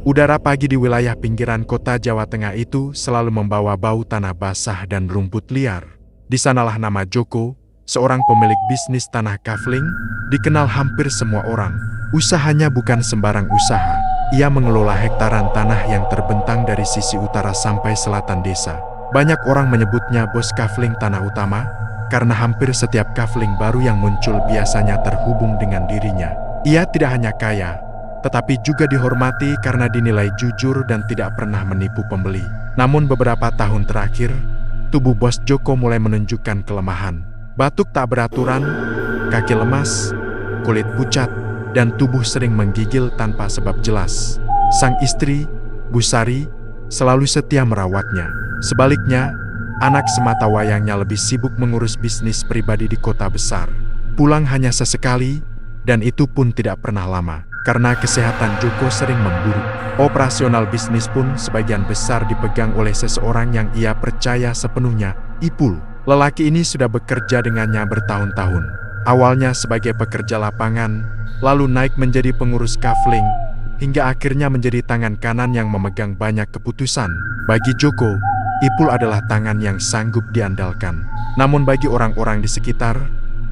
Udara pagi di wilayah pinggiran kota Jawa Tengah itu selalu membawa bau tanah basah dan rumput liar. Di sanalah nama Joko, seorang pemilik bisnis tanah kafling, dikenal hampir semua orang. Usahanya bukan sembarang usaha. Ia mengelola hektaran tanah yang terbentang dari sisi utara sampai selatan desa. Banyak orang menyebutnya bos kafling tanah utama, karena hampir setiap kafling baru yang muncul biasanya terhubung dengan dirinya. Ia tidak hanya kaya, tetapi juga dihormati karena dinilai jujur dan tidak pernah menipu pembeli. Namun beberapa tahun terakhir, tubuh bos Joko mulai menunjukkan kelemahan. Batuk tak beraturan, kaki lemas, kulit pucat, dan tubuh sering menggigil tanpa sebab jelas. Sang istri, Bu Sari, selalu setia merawatnya. Sebaliknya, anak sematawayangnya lebih sibuk mengurus bisnis pribadi di kota besar. Pulang hanya sesekali, dan itu pun tidak pernah lama. Karena kesehatan Joko sering memburuk, operasional bisnis pun sebagian besar dipegang oleh seseorang yang ia percaya sepenuhnya, Ipul. Lelaki ini sudah bekerja dengannya bertahun-tahun. Awalnya sebagai pekerja lapangan, lalu naik menjadi pengurus kafling, hingga akhirnya menjadi tangan kanan yang memegang banyak keputusan. Bagi Joko, Ipul adalah tangan yang sanggup diandalkan. Namun bagi orang-orang di sekitar,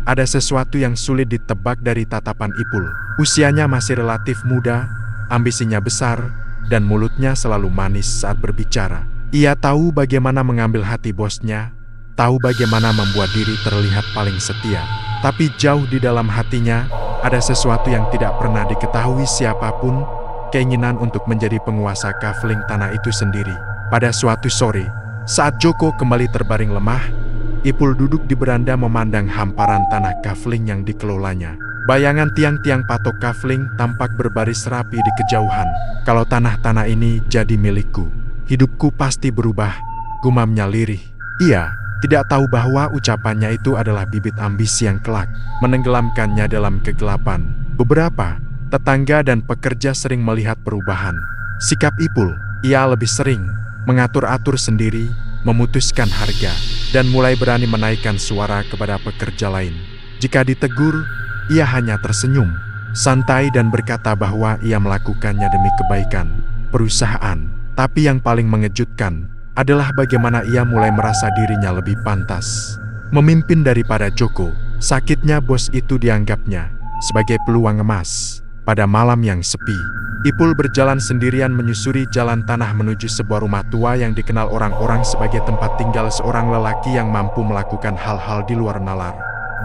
ada sesuatu yang sulit ditebak dari tatapan Ipul. Usianya masih relatif muda, ambisinya besar, dan mulutnya selalu manis saat berbicara. Ia tahu bagaimana mengambil hati bosnya, tahu bagaimana membuat diri terlihat paling setia. Tapi jauh di dalam hatinya, ada sesuatu yang tidak pernah diketahui siapapun, keinginan untuk menjadi penguasa kafling tanah itu sendiri. Pada suatu sore, saat Joko kembali terbaring lemah, Ipul duduk di beranda memandang hamparan tanah kafling yang dikelolanya. Bayangan tiang-tiang patok kafling tampak berbaris rapi di kejauhan. Kalau tanah-tanah ini jadi milikku, hidupku pasti berubah, gumamnya lirih. Ia tidak tahu bahwa ucapannya itu adalah bibit ambisi yang kelak menenggelamkannya dalam kegelapan. Beberapa tetangga dan pekerja sering melihat perubahan sikap Ipul. Ia lebih sering mengatur-atur sendiri, memutuskan harga, dan mulai berani menaikkan suara kepada pekerja lain. Jika ditegur, ia hanya tersenyum, santai dan berkata bahwa ia melakukannya demi kebaikan perusahaan. Tapi yang paling mengejutkan adalah bagaimana ia mulai merasa dirinya lebih pantas memimpin daripada Joko. Sakitnya bos itu dianggapnya sebagai peluang emas. Pada malam yang sepi, Ipul berjalan sendirian menyusuri jalan tanah menuju sebuah rumah tua yang dikenal orang-orang sebagai tempat tinggal seorang lelaki yang mampu melakukan hal-hal di luar nalar.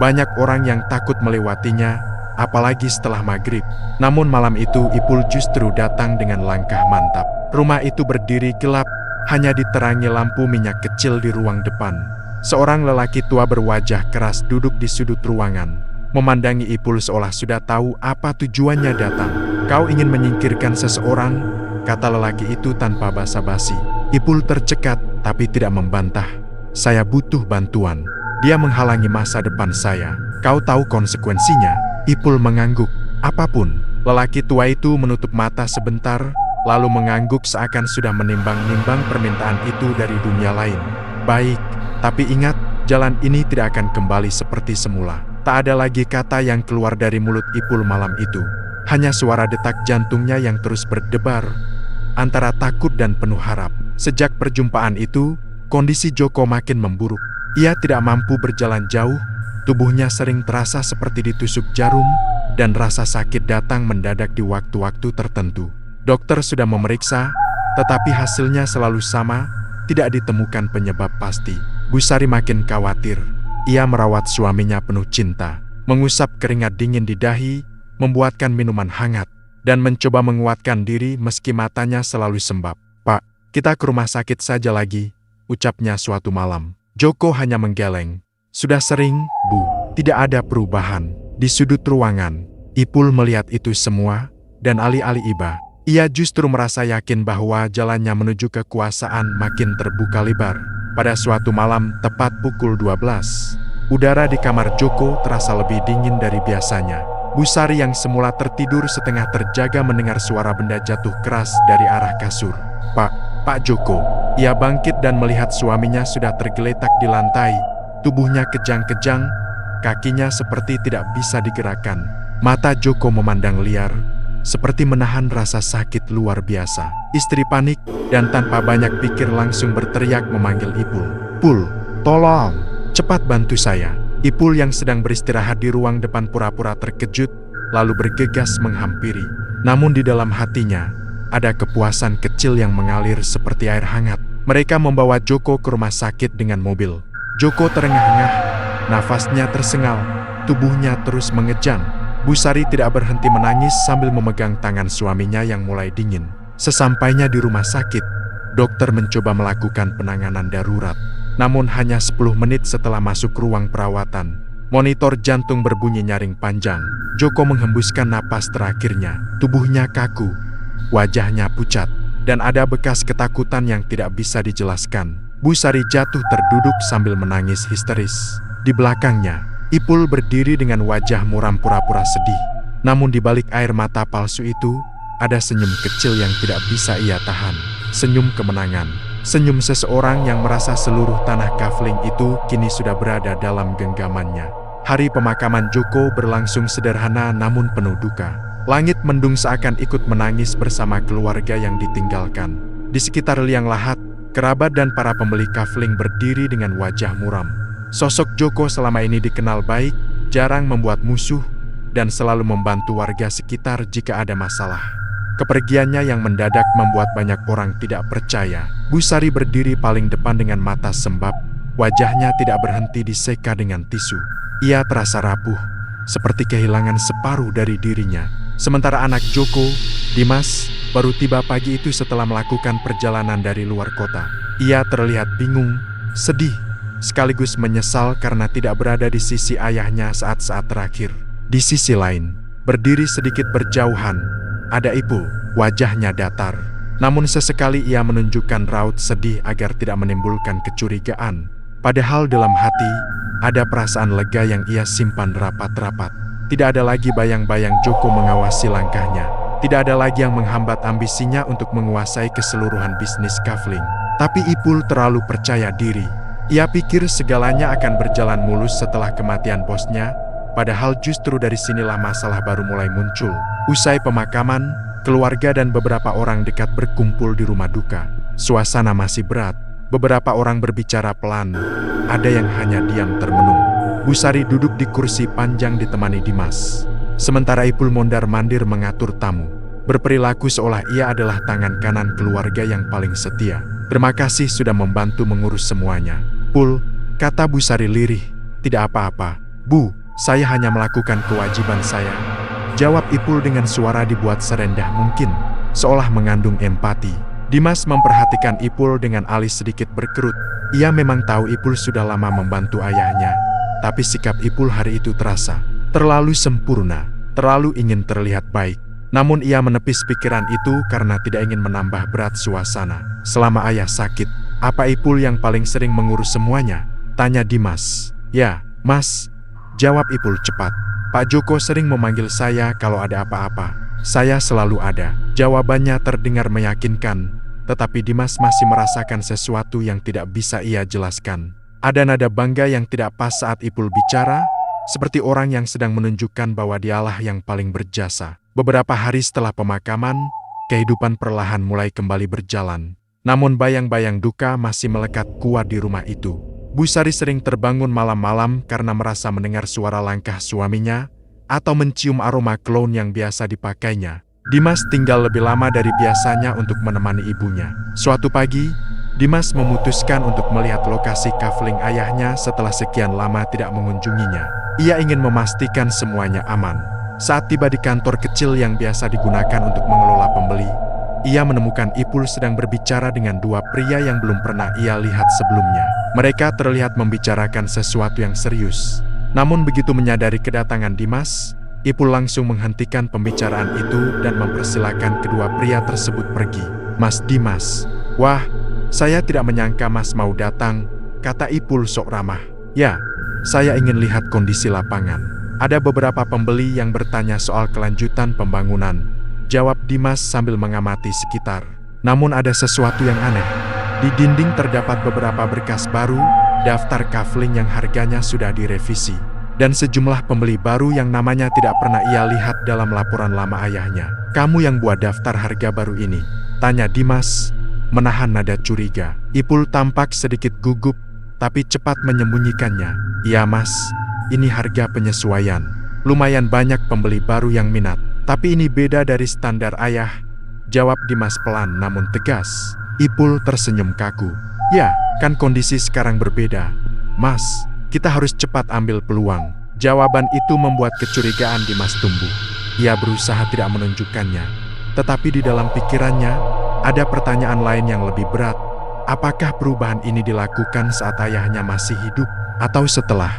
Banyak orang yang takut melewatinya, apalagi setelah maghrib. Namun malam itu Ipul justru datang dengan langkah mantap. Rumah itu berdiri gelap, hanya diterangi lampu minyak kecil di ruang depan. Seorang lelaki tua berwajah keras duduk di sudut ruangan, memandangi Ipul seolah sudah tahu apa tujuannya datang. Kau ingin menyingkirkan seseorang, kata lelaki itu tanpa basa-basi. Ipul tercekat, tapi tidak membantah. Saya butuh bantuan. Dia menghalangi masa depan saya. Kau tahu konsekuensinya? Ipul mengangguk. Apapun. Lelaki tua itu menutup mata sebentar, lalu mengangguk seakan sudah menimbang-nimbang permintaan itu dari dunia lain. Baik, tapi ingat, jalan ini tidak akan kembali seperti semula. Tak ada lagi kata yang keluar dari mulut Ipul malam itu. Hanya suara detak jantungnya yang terus berdebar, antara takut dan penuh harap. Sejak perjumpaan itu, kondisi Joko makin memburuk. Ia tidak mampu berjalan jauh, tubuhnya sering terasa seperti ditusuk jarum, dan rasa sakit datang mendadak di waktu-waktu tertentu. Dokter sudah memeriksa, tetapi hasilnya selalu sama, tidak ditemukan penyebab pasti. Bu Sari makin khawatir. Ia merawat suaminya penuh cinta, mengusap keringat dingin di dahi, membuatkan minuman hangat, dan mencoba menguatkan diri meski matanya selalu sembab. Pak, kita ke rumah sakit saja lagi, ucapnya suatu malam. Joko hanya menggeleng. Sudah sering, Bu, tidak ada perubahan. Di sudut ruangan, Ipul melihat itu semua, dan alih-alih iba, ia justru merasa yakin bahwa jalannya menuju kekuasaan makin terbuka lebar. Pada suatu malam tepat pukul 12, udara di kamar Joko terasa lebih dingin dari biasanya. Bu Sari yang semula tertidur setengah terjaga mendengar suara benda jatuh keras dari arah kasur. Pak Joko. Ia bangkit dan melihat suaminya sudah tergeletak di lantai. Tubuhnya kejang-kejang, kakinya seperti tidak bisa digerakkan. Mata Joko memandang liar, seperti menahan rasa sakit luar biasa. Istri panik dan tanpa banyak pikir langsung berteriak memanggil Ipul. "Pul, tolong, cepat bantu saya." Ipul yang sedang beristirahat di ruang depan pura-pura terkejut, lalu bergegas menghampiri. Namun di dalam hatinya, ada kepuasan kecil yang mengalir seperti air hangat. Mereka membawa Joko ke rumah sakit dengan mobil. Joko terengah-engah, nafasnya tersengal, tubuhnya terus mengejang. Bu Sari tidak berhenti menangis sambil memegang tangan suaminya yang mulai dingin. Sesampainya di rumah sakit, dokter mencoba melakukan penanganan darurat. Namun hanya 10 menit setelah masuk ruang perawatan, monitor jantung berbunyi nyaring panjang. Joko menghembuskan napas terakhirnya, tubuhnya kaku, wajahnya pucat, dan ada bekas ketakutan yang tidak bisa dijelaskan. Bu Sari jatuh terduduk sambil menangis histeris. Di belakangnya, Ipul berdiri dengan wajah muram pura-pura sedih. Namun di balik air mata palsu itu, ada senyum kecil yang tidak bisa ia tahan. Senyum kemenangan. Senyum seseorang yang merasa seluruh tanah Kafling itu kini sudah berada dalam genggamannya. Hari pemakaman Joko berlangsung sederhana namun penuh duka. Langit mendung seakan ikut menangis bersama keluarga yang ditinggalkan. Di sekitar liang lahat, kerabat dan para pembeli Kafling berdiri dengan wajah muram. Sosok Joko selama ini dikenal baik, jarang membuat musuh, dan selalu membantu warga sekitar jika ada masalah. Kepergiannya yang mendadak membuat banyak orang tidak percaya. Bu Sari berdiri paling depan dengan mata sembab, wajahnya tidak berhenti diseka dengan tisu. Ia terasa rapuh, seperti kehilangan separuh dari dirinya. Sementara anak Joko, Dimas, baru tiba pagi itu setelah melakukan perjalanan dari luar kota. Ia terlihat bingung, sedih, sekaligus menyesal karena tidak berada di sisi ayahnya saat-saat terakhir. Di sisi lain, berdiri sedikit berjauhan, ada Ipul, wajahnya datar. Namun sesekali ia menunjukkan raut sedih agar tidak menimbulkan kecurigaan. Padahal dalam hati, ada perasaan lega yang ia simpan rapat-rapat. Tidak ada lagi bayang-bayang Joko mengawasi langkahnya. Tidak ada lagi yang menghambat ambisinya untuk menguasai keseluruhan bisnis Kafling. Tapi Ipul terlalu percaya diri. Ia pikir segalanya akan berjalan mulus setelah kematian bosnya, padahal justru dari sinilah masalah baru mulai muncul. Usai pemakaman, keluarga dan beberapa orang dekat berkumpul di rumah duka. Suasana masih berat, beberapa orang berbicara pelan, ada yang hanya diam termenung. Bu Sari duduk di kursi panjang ditemani Dimas. Sementara Ipul mondar-mandir mengatur tamu, berperilaku seolah ia adalah tangan kanan keluarga yang paling setia. "Terima kasih sudah membantu mengurus semuanya, Pul," kata Bu Sari lirih. "Tidak apa-apa, Bu, saya hanya melakukan kewajiban saya," jawab Ipul dengan suara dibuat serendah mungkin, seolah mengandung empati. Dimas memperhatikan Ipul dengan alis sedikit berkerut. Ia memang tahu Ipul sudah lama membantu ayahnya, tapi sikap Ipul hari itu terasa terlalu sempurna, terlalu ingin terlihat baik. Namun ia menepis pikiran itu karena tidak ingin menambah berat suasana. "Selama ayah sakit, apa Ipul yang paling sering mengurus semuanya?" tanya Dimas. "Ya, Mas," jawab Ipul cepat. "Pak Joko sering memanggil saya kalau ada apa-apa. Saya selalu ada." Jawabannya terdengar meyakinkan, tetapi Dimas masih merasakan sesuatu yang tidak bisa ia jelaskan. Ada nada bangga yang tidak pas saat Ipul bicara, seperti orang yang sedang menunjukkan bahwa dialah yang paling berjasa. Beberapa hari setelah pemakaman, kehidupan perlahan mulai kembali berjalan. Namun bayang-bayang duka masih melekat kuat di rumah itu. Bu Sari sering terbangun malam-malam karena merasa mendengar suara langkah suaminya atau mencium aroma cologne yang biasa dipakainya. Dimas tinggal lebih lama dari biasanya untuk menemani ibunya. Suatu pagi, Dimas memutuskan untuk melihat lokasi Kafling ayahnya setelah sekian lama tidak mengunjunginya. Ia ingin memastikan semuanya aman. Saat tiba di kantor kecil yang biasa digunakan untuk mengelola pembeli, ia menemukan Ipul sedang berbicara dengan dua pria yang belum pernah ia lihat sebelumnya. Mereka terlihat membicarakan sesuatu yang serius. Namun begitu menyadari kedatangan Dimas, Ipul langsung menghentikan pembicaraan itu dan mempersilakan kedua pria tersebut pergi. "Mas Dimas." "Wah, saya tidak menyangka Mas mau datang," kata Ipul sok ramah. "Ya, saya ingin lihat kondisi lapangan. Ada beberapa pembeli yang bertanya soal kelanjutan pembangunan," jawab Dimas sambil mengamati sekitar. Namun ada sesuatu yang aneh. Di dinding terdapat beberapa berkas baru, daftar Kafling yang harganya sudah direvisi, dan sejumlah pembeli baru yang namanya tidak pernah ia lihat dalam laporan lama ayahnya. Kamu yang buat daftar harga baru ini? Tanya Dimas, menahan nada curiga. Ipul tampak sedikit gugup, tapi cepat menyembunyikannya. Iya mas, ini harga penyesuaian. Lumayan banyak pembeli baru yang minat. Tapi ini beda dari standar ayah, jawab Dimas pelan namun tegas. Ipul tersenyum kaku. Ya, kan kondisi sekarang berbeda. Mas, kita harus cepat ambil peluang. Jawaban itu membuat kecurigaan Dimas tumbuh. Ia berusaha tidak menunjukkannya. Tetapi di dalam pikirannya, ada pertanyaan lain yang lebih berat. Apakah perubahan ini dilakukan saat ayahnya masih hidup atau setelah?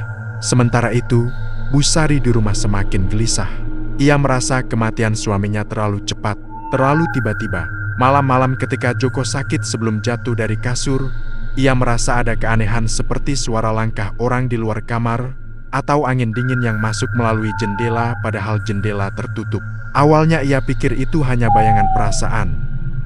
Sementara itu, Bu Sari di rumah semakin gelisah. Ia merasa kematian suaminya terlalu cepat, terlalu tiba-tiba. Malam-malam ketika Joko sakit sebelum jatuh dari kasur, ia merasa ada keanehan seperti suara langkah orang di luar kamar, atau angin dingin yang masuk melalui jendela padahal jendela tertutup. Awalnya ia pikir itu hanya bayangan perasaan,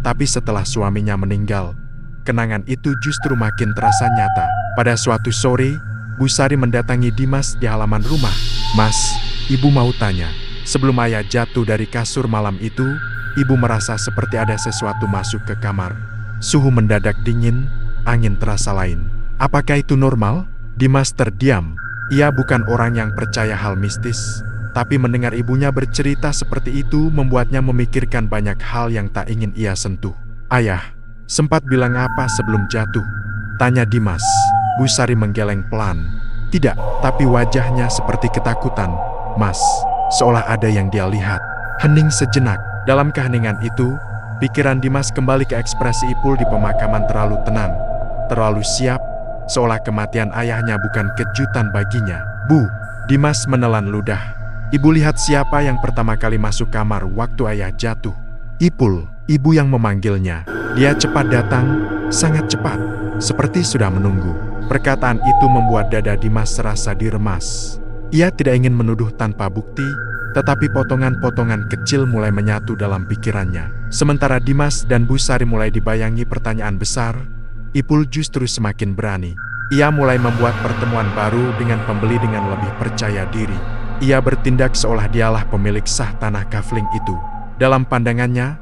tapi setelah suaminya meninggal, kenangan itu justru makin terasa nyata. Pada suatu sore, Bu Sari mendatangi Dimas di halaman rumah. Mas, ibu mau tanya, sebelum ayah jatuh dari kasur malam itu, ibu merasa seperti ada sesuatu masuk ke kamar. Suhu mendadak dingin, angin terasa lain. Apakah itu normal? Dimas terdiam. Ia bukan orang yang percaya hal mistis, tapi mendengar ibunya bercerita seperti itu membuatnya memikirkan banyak hal yang tak ingin ia sentuh. Ayah, sempat bilang apa sebelum jatuh? Tanya Dimas. Bu Sari menggeleng pelan. Tidak, tapi wajahnya seperti ketakutan. Mas, seolah ada yang dia lihat. Hening sejenak. Dalam keheningan itu, pikiran Dimas kembali ke ekspresi Ipul di pemakaman terlalu tenang, terlalu siap, seolah kematian ayahnya bukan kejutan baginya. Bu, Dimas menelan ludah. Ibu lihat siapa yang pertama kali masuk kamar waktu ayah jatuh. Ipul, ibu yang memanggilnya. Dia cepat datang, sangat cepat, seperti sudah menunggu. Perkataan itu membuat dada Dimas serasa diremas. Ia tidak ingin menuduh tanpa bukti, tetapi potongan-potongan kecil mulai menyatu dalam pikirannya. Sementara Dimas dan Bu Sari mulai dibayangi pertanyaan besar, Ipul justru semakin berani. Ia mulai membuat pertemuan baru dengan pembeli dengan lebih percaya diri. Ia bertindak seolah dialah pemilik sah tanah kafling itu. Dalam pandangannya,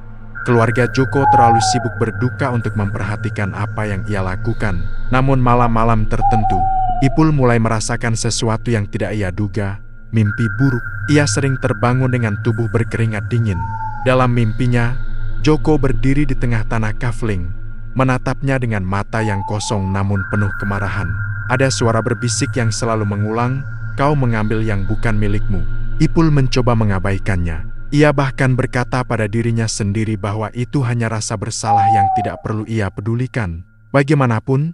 keluarga Joko terlalu sibuk berduka untuk memperhatikan apa yang ia lakukan. Namun malam-malam tertentu, Ipul mulai merasakan sesuatu yang tidak ia duga, mimpi buruk. Ia sering terbangun dengan tubuh berkeringat dingin. Dalam mimpinya, Joko berdiri di tengah tanah kafling, menatapnya dengan mata yang kosong namun penuh kemarahan. Ada suara berbisik yang selalu mengulang, "Kau mengambil yang bukan milikmu." Ipul mencoba mengabaikannya. Ia bahkan berkata pada dirinya sendiri bahwa itu hanya rasa bersalah yang tidak perlu ia pedulikan. Bagaimanapun,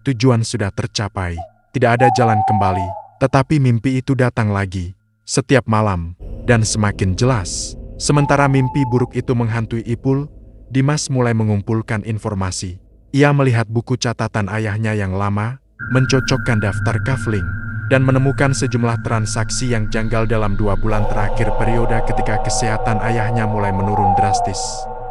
tujuan sudah tercapai. Tidak ada jalan kembali. Tetapi mimpi itu datang lagi, setiap malam, dan semakin jelas. Sementara mimpi buruk itu menghantui Ipul, Dimas mulai mengumpulkan informasi. Ia melihat buku catatan ayahnya yang lama, mencocokkan daftar kafling, dan menemukan sejumlah transaksi yang janggal dalam 2 bulan terakhir periode ketika kesehatan ayahnya mulai menurun drastis.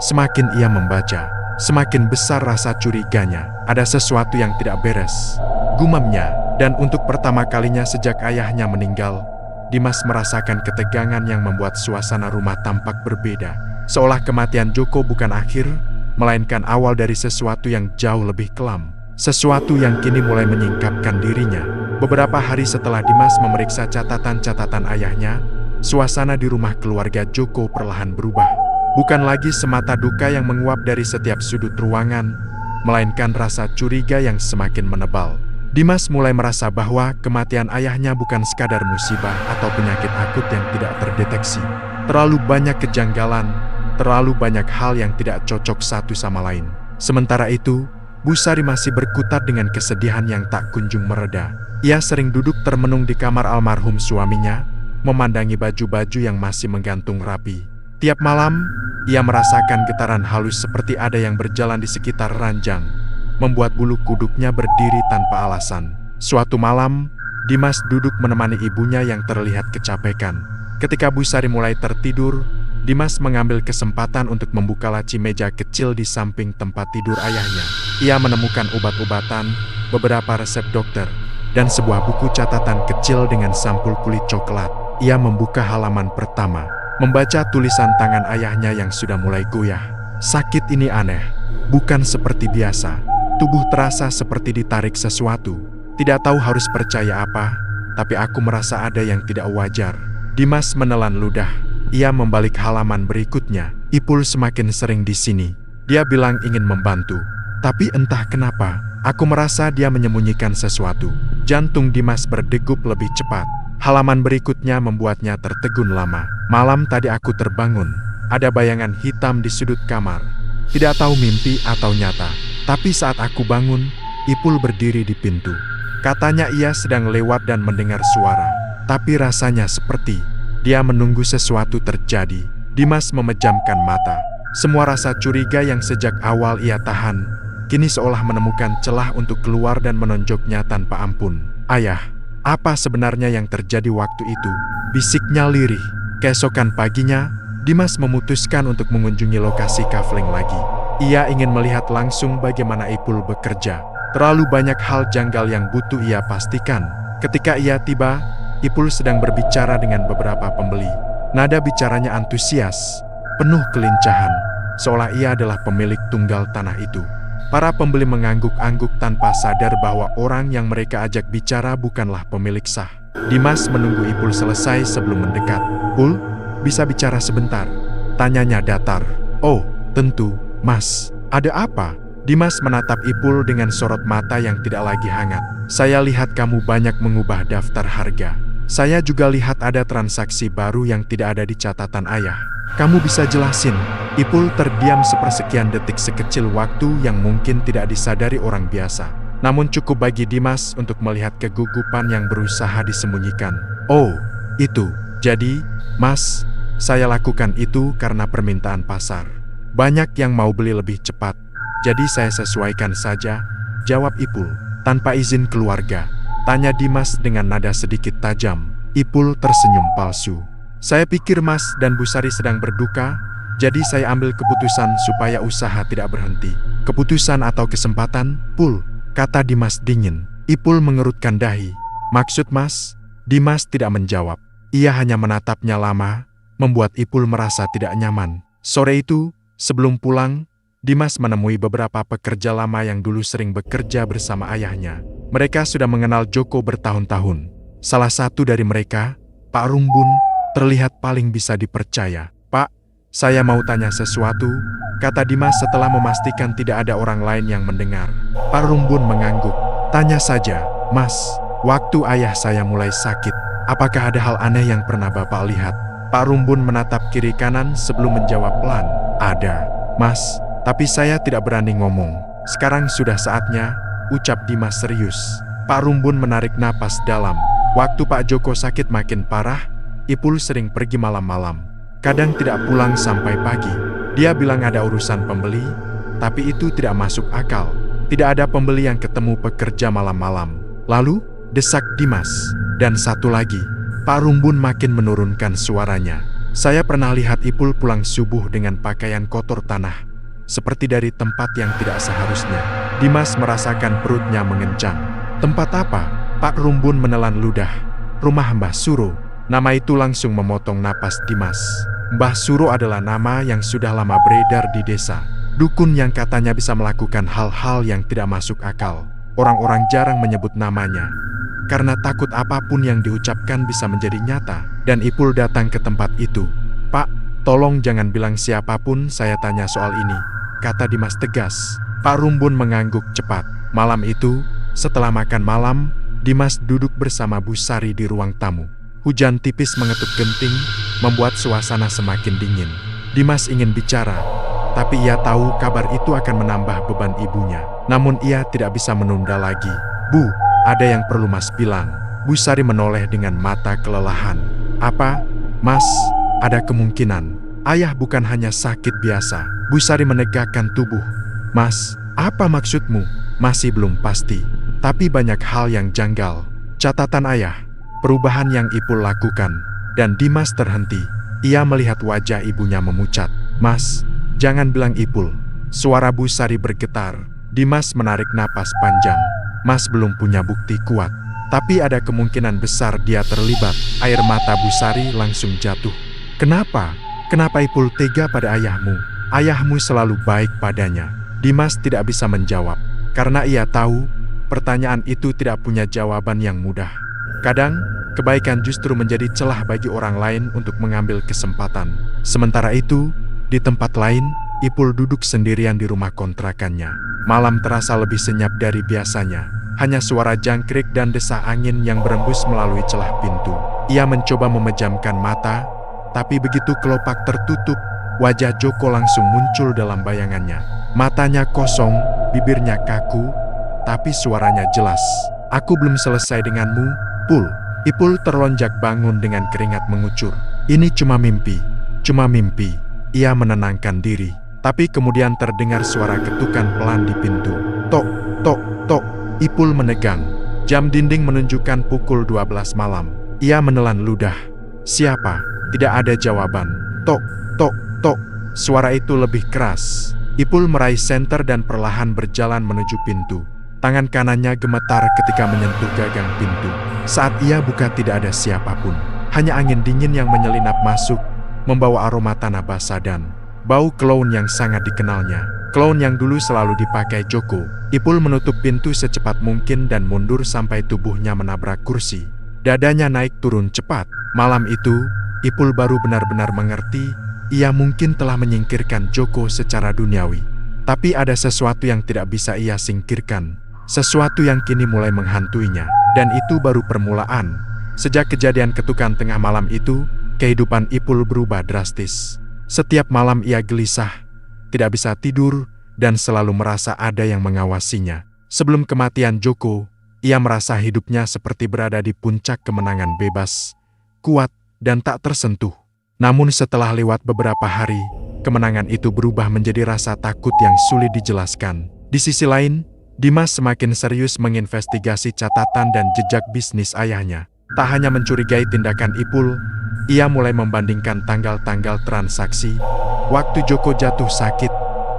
Semakin ia membaca, semakin besar rasa curiganya. Ada sesuatu yang tidak beres, gumamnya, dan untuk pertama kalinya sejak ayahnya meninggal, Dimas merasakan ketegangan yang membuat suasana rumah tampak berbeda. Seolah kematian Joko bukan akhir, melainkan awal dari sesuatu yang jauh lebih kelam. Sesuatu yang kini mulai menyingkapkan dirinya. Beberapa hari setelah Dimas memeriksa catatan-catatan ayahnya, suasana di rumah keluarga Joko perlahan berubah. Bukan lagi semata duka yang menguap dari setiap sudut ruangan, melainkan rasa curiga yang semakin menebal. Dimas mulai merasa bahwa kematian ayahnya bukan sekadar musibah atau penyakit akut yang tidak terdeteksi. Terlalu banyak kejanggalan, terlalu banyak hal yang tidak cocok satu sama lain. Sementara itu, Bu Sari masih berkutat dengan kesedihan yang tak kunjung mereda. Ia sering duduk termenung di kamar almarhum suaminya, memandangi baju-baju yang masih menggantung rapi. Tiap malam, ia merasakan getaran halus seperti ada yang berjalan di sekitar ranjang, membuat bulu kuduknya berdiri tanpa alasan. Suatu malam, Dimas duduk menemani ibunya yang terlihat kecapekan. Ketika Bu Sari mulai tertidur, Dimas mengambil kesempatan untuk membuka laci meja kecil di samping tempat tidur ayahnya. Ia menemukan obat-obatan, beberapa resep dokter, dan sebuah buku catatan kecil dengan sampul kulit coklat. Ia membuka halaman pertama. membaca tulisan tangan ayahnya yang sudah mulai goyah. Sakit ini aneh, bukan seperti biasa. Tubuh terasa seperti ditarik sesuatu. Tidak tahu harus percaya apa, tapi aku merasa ada yang tidak wajar. Dimas menelan ludah. Ia membalik halaman berikutnya. Ipul semakin sering di sini. Dia bilang ingin membantu. Tapi entah kenapa, aku merasa dia menyembunyikan sesuatu. Jantung Dimas berdegup lebih cepat. Halaman berikutnya membuatnya tertegun lama. Malam tadi aku terbangun. Ada bayangan hitam di sudut kamar. Tidak tahu mimpi atau nyata. Tapi saat aku bangun, Ipul berdiri di pintu. Katanya ia sedang lewat dan mendengar suara. Tapi rasanya seperti dia menunggu sesuatu terjadi. Dimas memejamkan mata. Semua rasa curiga yang sejak awal ia tahan, kini seolah menemukan celah untuk keluar dan menonjoknya tanpa ampun. Ayah, apa sebenarnya yang terjadi waktu itu? Bisiknya lirih. Keesokan paginya, Dimas memutuskan untuk mengunjungi lokasi kafling lagi. Ia ingin melihat langsung bagaimana Ipul bekerja. Terlalu banyak hal janggal yang butuh ia pastikan. Ketika ia tiba, Ipul sedang berbicara dengan beberapa pembeli. Nada bicaranya antusias, penuh kelincahan, seolah ia adalah pemilik tunggal tanah itu. Para pembeli mengangguk-angguk tanpa sadar bahwa orang yang mereka ajak bicara bukanlah pemilik sah. Dimas menunggu Ipul selesai sebelum mendekat. "Pul, bisa bicara sebentar?" tanyanya datar. "Oh, tentu, Mas. Ada apa?" Dimas menatap Ipul dengan sorot mata yang tidak lagi hangat. "Saya lihat kamu banyak mengubah daftar harga. Saya juga lihat ada transaksi baru yang tidak ada di catatan ayah. Kamu bisa jelasin?" Ipul terdiam sepersekian detik, sekecil waktu yang mungkin tidak disadari orang biasa. Namun cukup bagi Dimas untuk melihat kegugupan yang berusaha disembunyikan. "Oh, itu. Jadi, Mas, saya lakukan itu karena permintaan pasar. Banyak yang mau beli lebih cepat. Jadi saya sesuaikan saja," jawab Ipul. "Tanpa izin keluarga?" tanya Dimas dengan nada sedikit tajam. Ipul tersenyum palsu. "Saya pikir Mas dan Bu Sari sedang berduka, jadi saya ambil keputusan supaya usaha tidak berhenti." "Keputusan atau kesempatan, Pul?" kata Dimas dingin. Ipul mengerutkan dahi. "Maksud Mas?" Dimas tidak menjawab. Ia hanya menatapnya lama, membuat Ipul merasa tidak nyaman. Sore itu, sebelum pulang, Dimas menemui beberapa pekerja lama yang dulu sering bekerja bersama ayahnya. Mereka sudah mengenal Joko bertahun-tahun. Salah satu dari mereka, Pak Rumbun, terlihat paling bisa dipercaya. "Pak, saya mau tanya sesuatu," kata Dimas setelah memastikan tidak ada orang lain yang mendengar. Pak Rumbun mengangguk. "Tanya saja, Mas. Waktu ayah saya mulai sakit, apakah ada hal aneh yang pernah Bapak lihat?" Pak Rumbun menatap kiri kanan sebelum menjawab pelan. "Ada, Mas. Tapi saya tidak berani ngomong. Sekarang sudah saatnya," ucap Dimas serius. Pak Rumbun menarik napas dalam. Waktu Pak Joko sakit makin parah, Ipul sering pergi malam-malam. Kadang tidak pulang sampai pagi. Dia bilang ada urusan pembeli, tapi itu tidak masuk akal. Tidak ada pembeli yang ketemu pekerja malam-malam. "Lalu?" desak Dimas. "Dan satu lagi." Pak Rumbun makin menurunkan suaranya. "Saya pernah lihat Ipul pulang subuh dengan pakaian kotor tanah, seperti dari tempat yang tidak seharusnya." Dimas merasakan perutnya mengencang. "Tempat apa?" Pak Rumbun menelan ludah. "Rumah Mbah Suro." Nama itu langsung memotong napas Dimas. Mbah Suro adalah nama yang sudah lama beredar di desa. Dukun yang katanya bisa melakukan hal-hal yang tidak masuk akal. Orang-orang jarang menyebut namanya, karena takut apapun yang diucapkan bisa menjadi nyata. Dan Ipul datang ke tempat itu. "Pak, tolong jangan bilang siapapun saya tanya soal ini," kata Dimas tegas. Pak Rumbun mengangguk cepat. Malam itu, setelah makan malam, Dimas duduk bersama Bu Sari di ruang tamu. Hujan tipis mengetuk genting, membuat suasana semakin dingin. Dimas ingin bicara, tapi ia tahu kabar itu akan menambah beban ibunya. Namun ia tidak bisa menunda lagi. "Bu, ada yang perlu Mas bilang." Bu Sari menoleh dengan mata kelelahan. "Apa, Mas?" "Ada kemungkinan ayah bukan hanya sakit biasa." Bu Sari menegakkan tubuh. "Mas, apa maksudmu?" "Masih belum pasti, tapi banyak hal yang janggal. Catatan ayah, perubahan yang Ipul lakukan." Dan Dimas terhenti. Ia melihat wajah ibunya memucat. "Mas, jangan bilang Ipul." Suara Bu Sari bergetar. Dimas menarik napas panjang. "Mas belum punya bukti kuat, tapi ada kemungkinan besar dia terlibat." Air mata Bu Sari langsung jatuh. Kenapa? Kenapa Ipul tega pada ayahmu? Ayahmu selalu baik padanya. Dimas tidak bisa menjawab, karena ia tahu pertanyaan itu tidak punya jawaban yang mudah. Kadang, kebaikan justru menjadi celah bagi orang lain untuk mengambil kesempatan. Sementara itu, di tempat lain, Ipul duduk sendirian di rumah kontrakannya. Malam terasa lebih senyap dari biasanya. Hanya suara jangkrik dan desah angin yang berembus melalui celah pintu. Ia mencoba memejamkan mata, tapi begitu kelopak tertutup, wajah Joko langsung muncul dalam bayangannya. Matanya kosong, bibirnya kaku, tapi suaranya jelas. "Aku belum selesai denganmu, Pul." Ipul terlonjak bangun dengan keringat mengucur. "Ini cuma mimpi, cuma mimpi." Ia menenangkan diri, tapi kemudian terdengar suara ketukan pelan di pintu. Tok, tok, tok. Ipul menegang. Jam dinding menunjukkan pukul 12 malam. Ia menelan ludah. "Siapa?" Tidak ada jawaban. Tok, tok, tok. Suara itu lebih keras. Ipul meraih senter dan perlahan berjalan menuju pintu. Tangan kanannya gemetar ketika menyentuh gagang pintu. Saat ia buka tidak ada siapapun. Hanya angin dingin yang menyelinap masuk, membawa aroma tanah basah dan bau cologne yang sangat dikenalnya. Cologne yang dulu selalu dipakai Joko. Ipul menutup pintu secepat mungkin dan mundur sampai tubuhnya menabrak kursi. Dadanya naik turun cepat. Malam itu, Ipul baru benar-benar mengerti, ia mungkin telah menyingkirkan Joko secara duniawi. Tapi ada sesuatu yang tidak bisa ia singkirkan. Sesuatu yang kini mulai menghantuinya. Dan itu baru permulaan. Sejak kejadian ketukan tengah malam itu, kehidupan Ipul berubah drastis. Setiap malam ia gelisah, tidak bisa tidur, dan selalu merasa ada yang mengawasinya. Sebelum kematian Joko, ia merasa hidupnya seperti berada di puncak kemenangan bebas, kuat, dan tak tersentuh. Namun setelah lewat beberapa hari, kemenangan itu berubah menjadi rasa takut yang sulit dijelaskan. Di sisi lain, Dimas semakin serius menginvestigasi catatan dan jejak bisnis ayahnya. Tak hanya mencurigai tindakan Ipul, ia mulai membandingkan tanggal-tanggal transaksi, waktu Joko jatuh sakit,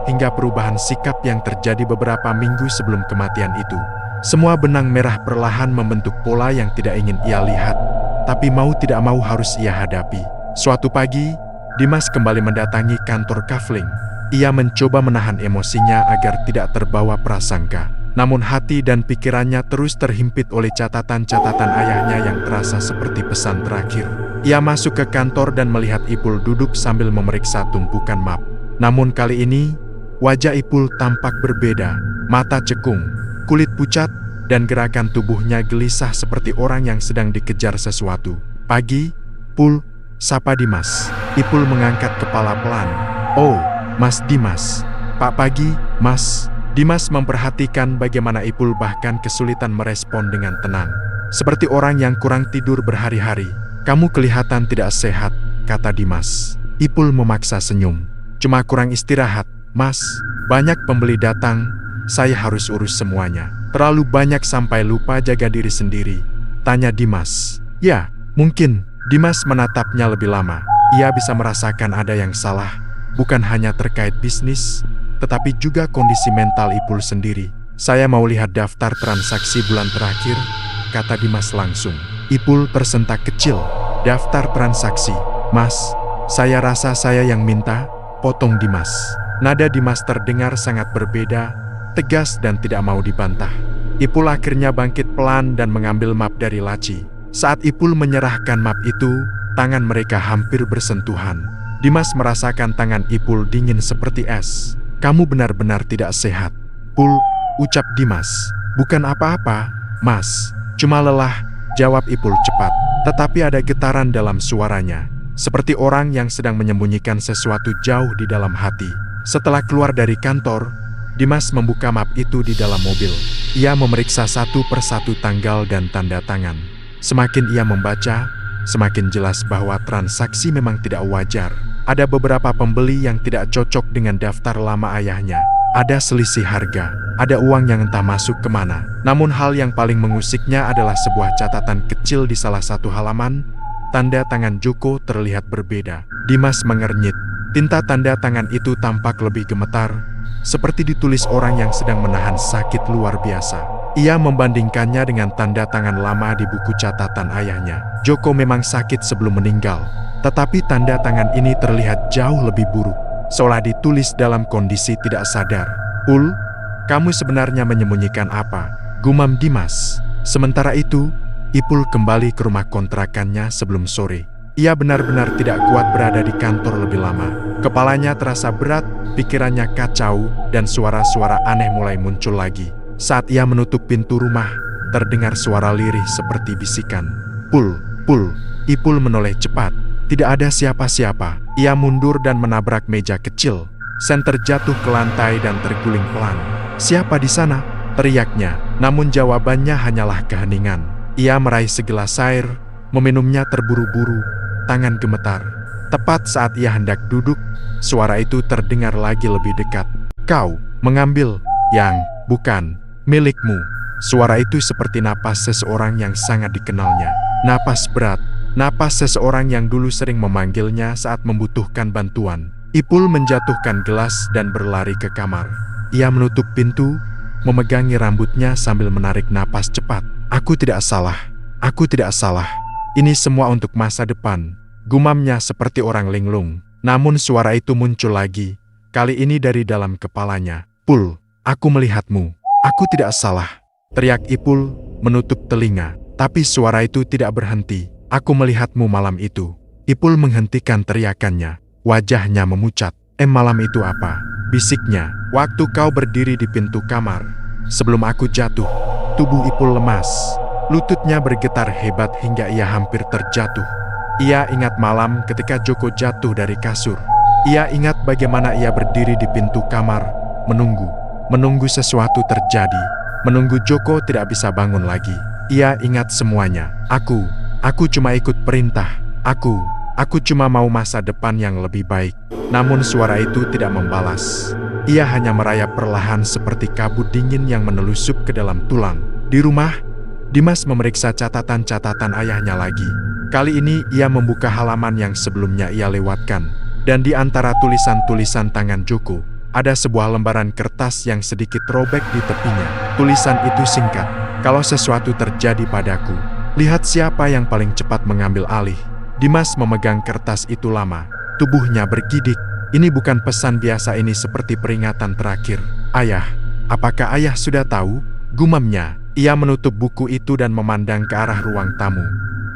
hingga perubahan sikap yang terjadi beberapa minggu sebelum kematian itu. Semua benang merah perlahan membentuk pola yang tidak ingin ia lihat, tapi mau tidak mau harus ia hadapi. Suatu pagi, Dimas kembali mendatangi kantor Kafling. Ia mencoba menahan emosinya agar tidak terbawa prasangka. Namun hati dan pikirannya terus terhimpit oleh catatan-catatan ayahnya yang terasa seperti pesan terakhir. Ia masuk ke kantor dan melihat Ipul duduk sambil memeriksa tumpukan map. Namun kali ini, wajah Ipul tampak berbeda. Mata cekung, kulit pucat, dan gerakan tubuhnya gelisah seperti orang yang sedang dikejar sesuatu. "Pagi, Pul," sapa Dimas. Ipul mengangkat kepala pelan. "Oh, Mas Dimas." "Pak pagi, Mas." Dimas memperhatikan bagaimana Ipul bahkan kesulitan merespon dengan tenang. Seperti orang yang kurang tidur berhari-hari. "Kamu kelihatan tidak sehat," kata Dimas. Ipul memaksa senyum. "Cuma kurang istirahat, Mas. Banyak pembeli datang, saya harus urus semuanya. Terlalu banyak sampai lupa jaga diri sendiri," tanya Dimas. "Ya, mungkin." Dimas menatapnya lebih lama. Ia bisa merasakan ada yang salah, bukan hanya terkait bisnis, tetapi juga kondisi mental Ipul sendiri. "Saya mau lihat daftar transaksi bulan terakhir," kata Dimas langsung. Ipul tersentak kecil. "Daftar transaksi, Mas? Saya rasa saya yang minta," potong Dimas. Nada Dimas terdengar sangat berbeda, tegas dan tidak mau dibantah. Ipul akhirnya bangkit pelan dan mengambil map dari laci. Saat Ipul menyerahkan map itu, tangan mereka hampir bersentuhan. Dimas merasakan tangan Ipul dingin seperti es. "Kamu benar-benar tidak sehat, Pul," ucap Dimas. "Bukan apa-apa, Mas. Cuma lelah," jawab Ipul cepat. Tetapi ada getaran dalam suaranya, seperti orang yang sedang menyembunyikan sesuatu jauh di dalam hati. Setelah keluar dari kantor, Dimas membuka map itu di dalam mobil. Ia memeriksa satu persatu tanggal dan tanda tangan. Semakin ia membaca, semakin jelas bahwa transaksi memang tidak wajar. Ada beberapa pembeli yang tidak cocok dengan daftar lama ayahnya. Ada selisih harga, ada uang yang entah masuk kemana. Namun hal yang paling mengusiknya adalah sebuah catatan kecil di salah satu halaman. Tanda tangan Joko terlihat berbeda. Dimas mengernyit. Tinta tanda tangan itu tampak lebih gemetar, seperti ditulis orang yang sedang menahan sakit luar biasa. Ia membandingkannya dengan tanda tangan lama di buku catatan ayahnya. Joko memang sakit sebelum meninggal, tetapi tanda tangan ini terlihat jauh lebih buruk, seolah ditulis dalam kondisi tidak sadar. "Pul, kamu sebenarnya menyembunyikan apa?" gumam Dimas. Sementara itu, Ipul kembali ke rumah kontrakannya sebelum sore. Ia benar-benar tidak kuat berada di kantor lebih lama. Kepalanya terasa berat, pikirannya kacau, dan suara-suara aneh mulai muncul lagi. Saat ia menutup pintu rumah, terdengar suara lirih seperti bisikan. "Pul, Pul." Ipul menoleh cepat. Tidak ada siapa-siapa. Ia mundur dan menabrak meja kecil. Sen terjatuh ke lantai dan terguling pelan. "Siapa di sana?" teriaknya. Namun jawabannya hanyalah keheningan. Ia meraih segelas air, meminumnya terburu-buru, tangan gemetar. Tepat saat ia hendak duduk, suara itu terdengar lagi lebih dekat. "Kau mengambil yang bukan milikmu." Suara itu seperti napas seseorang yang sangat dikenalnya. Napas berat, napas seseorang yang dulu sering memanggilnya saat membutuhkan bantuan. Ipul menjatuhkan gelas dan berlari ke kamar. Ia menutup pintu, memegangi rambutnya sambil menarik napas cepat. "Aku tidak salah. Aku tidak salah. Ini semua untuk masa depan," gumamnya seperti orang linglung. Namun suara itu muncul lagi, kali ini dari dalam kepalanya. "Pul, aku melihatmu. Aku tidak salah," teriak Ipul, menutup telinga. Tapi suara itu tidak berhenti. "Aku melihatmu malam itu." Ipul menghentikan teriakannya. Wajahnya memucat. Malam itu apa?" bisiknya. "Waktu kau berdiri di pintu kamar. Sebelum aku jatuh." Tubuh Ipul lemas. Lututnya bergetar hebat hingga ia hampir terjatuh. Ia ingat malam ketika Joko jatuh dari kasur. Ia ingat bagaimana ia berdiri di pintu kamar, menunggu sesuatu terjadi, menunggu Joko tidak bisa bangun lagi. Ia ingat semuanya. Aku cuma ikut perintah. Aku cuma mau masa depan yang lebih baik." Namun suara itu tidak membalas. Ia hanya merayap perlahan seperti kabut dingin yang menelusup ke dalam tulang. Di rumah, Dimas memeriksa catatan-catatan ayahnya lagi. Kali ini ia membuka halaman yang sebelumnya ia lewatkan. Dan di antara tulisan-tulisan tangan Joko, ada sebuah lembaran kertas yang sedikit robek di tepinya. Tulisan itu singkat. "Kalau sesuatu terjadi padaku, lihat siapa yang paling cepat mengambil alih." Dimas memegang kertas itu lama. Tubuhnya bergidik. Ini bukan pesan biasa, ini seperti peringatan terakhir. "Ayah, apakah ayah sudah tahu?" gumamnya. Ia menutup buku itu dan memandang ke arah ruang tamu,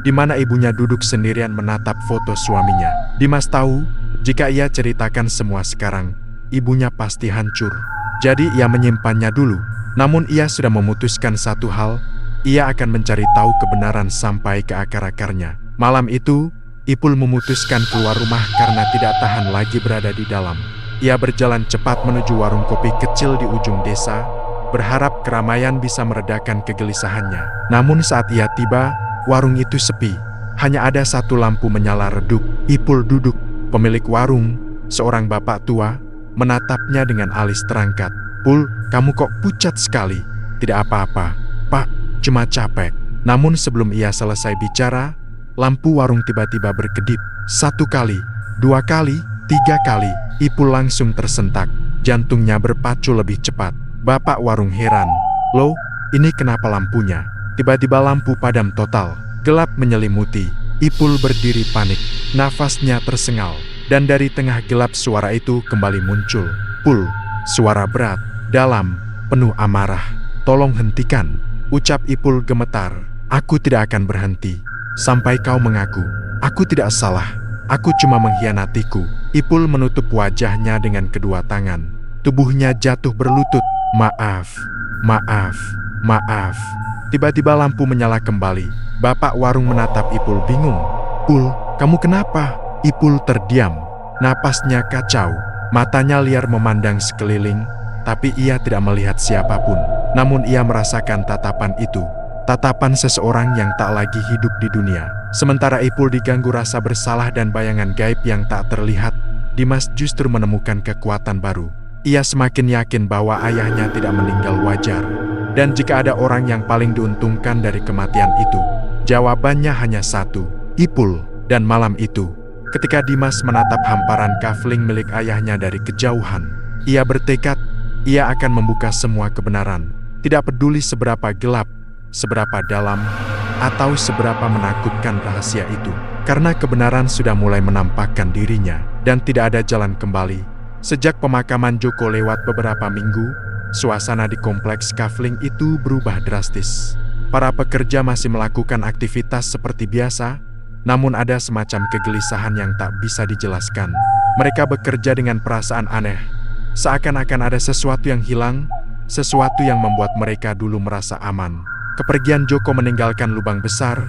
di mana ibunya duduk sendirian menatap foto suaminya. Dimas tahu, jika ia ceritakan semua sekarang, ibunya pasti hancur. Jadi ia menyimpannya dulu. Namun ia sudah memutuskan satu hal, ia akan mencari tahu kebenaran sampai ke akar-akarnya. Malam itu, Ipul memutuskan keluar rumah karena tidak tahan lagi berada di dalam. Ia berjalan cepat menuju warung kopi kecil di ujung desa, berharap keramaian bisa meredakan kegelisahannya. Namun saat ia tiba, warung itu sepi. Hanya ada satu lampu menyala redup. Ipul duduk. Pemilik warung, seorang bapak tua, menatapnya dengan alis terangkat. "Pul, kamu kok pucat sekali?" "Tidak apa-apa, Pak, cuma capek." Namun sebelum ia selesai bicara, lampu warung tiba-tiba berkedip. 1 kali, 2 kali, 3 kali. Ipul langsung tersentak. Jantungnya berpacu lebih cepat. Bapak warung heran. "Loh, ini kenapa lampunya?" Tiba-tiba lampu padam total. Gelap menyelimuti. Ipul berdiri panik. Nafasnya tersengal. Dan dari tengah gelap suara itu kembali muncul. "Pul." Suara berat, dalam, penuh amarah. "Tolong hentikan," ucap Ipul gemetar. "Aku tidak akan berhenti sampai kau mengaku." "Aku tidak salah. Aku cuma mengkhianatiku." Ipul menutup wajahnya dengan kedua tangan. Tubuhnya jatuh berlutut. "Maaf, maaf, maaf." Tiba-tiba lampu menyala kembali. Bapak warung menatap Ipul bingung. "Pul, kamu kenapa?" Ipul terdiam. Napasnya kacau. Matanya liar memandang sekeliling, tapi ia tidak melihat siapapun. Namun ia merasakan tatapan itu. Tatapan seseorang yang tak lagi hidup di dunia. Sementara Ipul diganggu rasa bersalah dan bayangan gaib yang tak terlihat, Dimas justru menemukan kekuatan baru. Ia semakin yakin bahwa ayahnya tidak meninggal wajar. Dan jika ada orang yang paling diuntungkan dari kematian itu, jawabannya hanya satu, Ipul. Dan malam itu, ketika Dimas menatap hamparan kafling milik ayahnya dari kejauhan, ia bertekad, ia akan membuka semua kebenaran. Tidak peduli seberapa gelap, seberapa dalam, atau seberapa menakutkan rahasia itu. Karena kebenaran sudah mulai menampakkan dirinya, dan tidak ada jalan kembali. Sejak pemakaman Joko lewat beberapa minggu, suasana di kompleks Kafling itu berubah drastis. Para pekerja masih melakukan aktivitas seperti biasa, namun ada semacam kegelisahan yang tak bisa dijelaskan. Mereka bekerja dengan perasaan aneh, seakan-akan ada sesuatu yang hilang, sesuatu yang membuat mereka dulu merasa aman. Kepergian Joko meninggalkan lubang besar,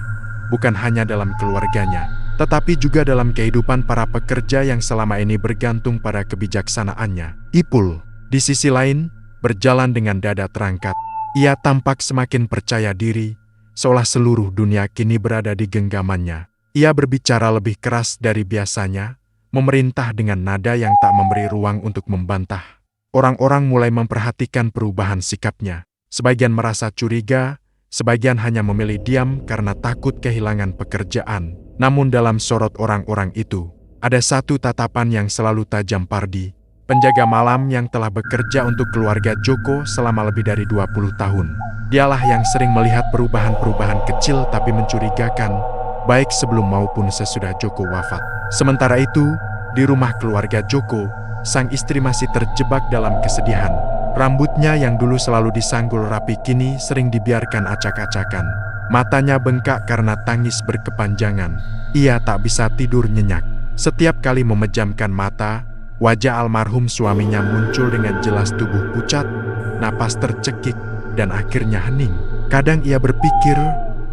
bukan hanya dalam keluarganya, tetapi juga dalam kehidupan para pekerja yang selama ini bergantung pada kebijaksanaannya. Ipul, di sisi lain, berjalan dengan dada terangkat. Ia tampak semakin percaya diri, seolah seluruh dunia kini berada di genggamannya. Ia berbicara lebih keras dari biasanya, memerintah dengan nada yang tak memberi ruang untuk membantah. Orang-orang mulai memperhatikan perubahan sikapnya. Sebagian merasa curiga, sebagian hanya memilih diam karena takut kehilangan pekerjaan. Namun dalam sorot orang-orang itu, ada satu tatapan yang selalu tajam. Pardi, penjaga malam yang telah bekerja untuk keluarga Joko selama lebih dari 20 tahun. Dialah yang sering melihat perubahan-perubahan kecil tapi mencurigakan, baik sebelum maupun sesudah Joko wafat. Sementara itu, di rumah keluarga Joko, sang istri masih terjebak dalam kesedihan. Rambutnya yang dulu selalu disanggul rapi kini sering dibiarkan acak-acakan. Matanya bengkak karena tangis berkepanjangan. Ia tak bisa tidur nyenyak. Setiap kali memejamkan mata, wajah almarhum suaminya muncul dengan jelas. Tubuh pucat, napas tercekik, dan akhirnya hening. Kadang ia berpikir,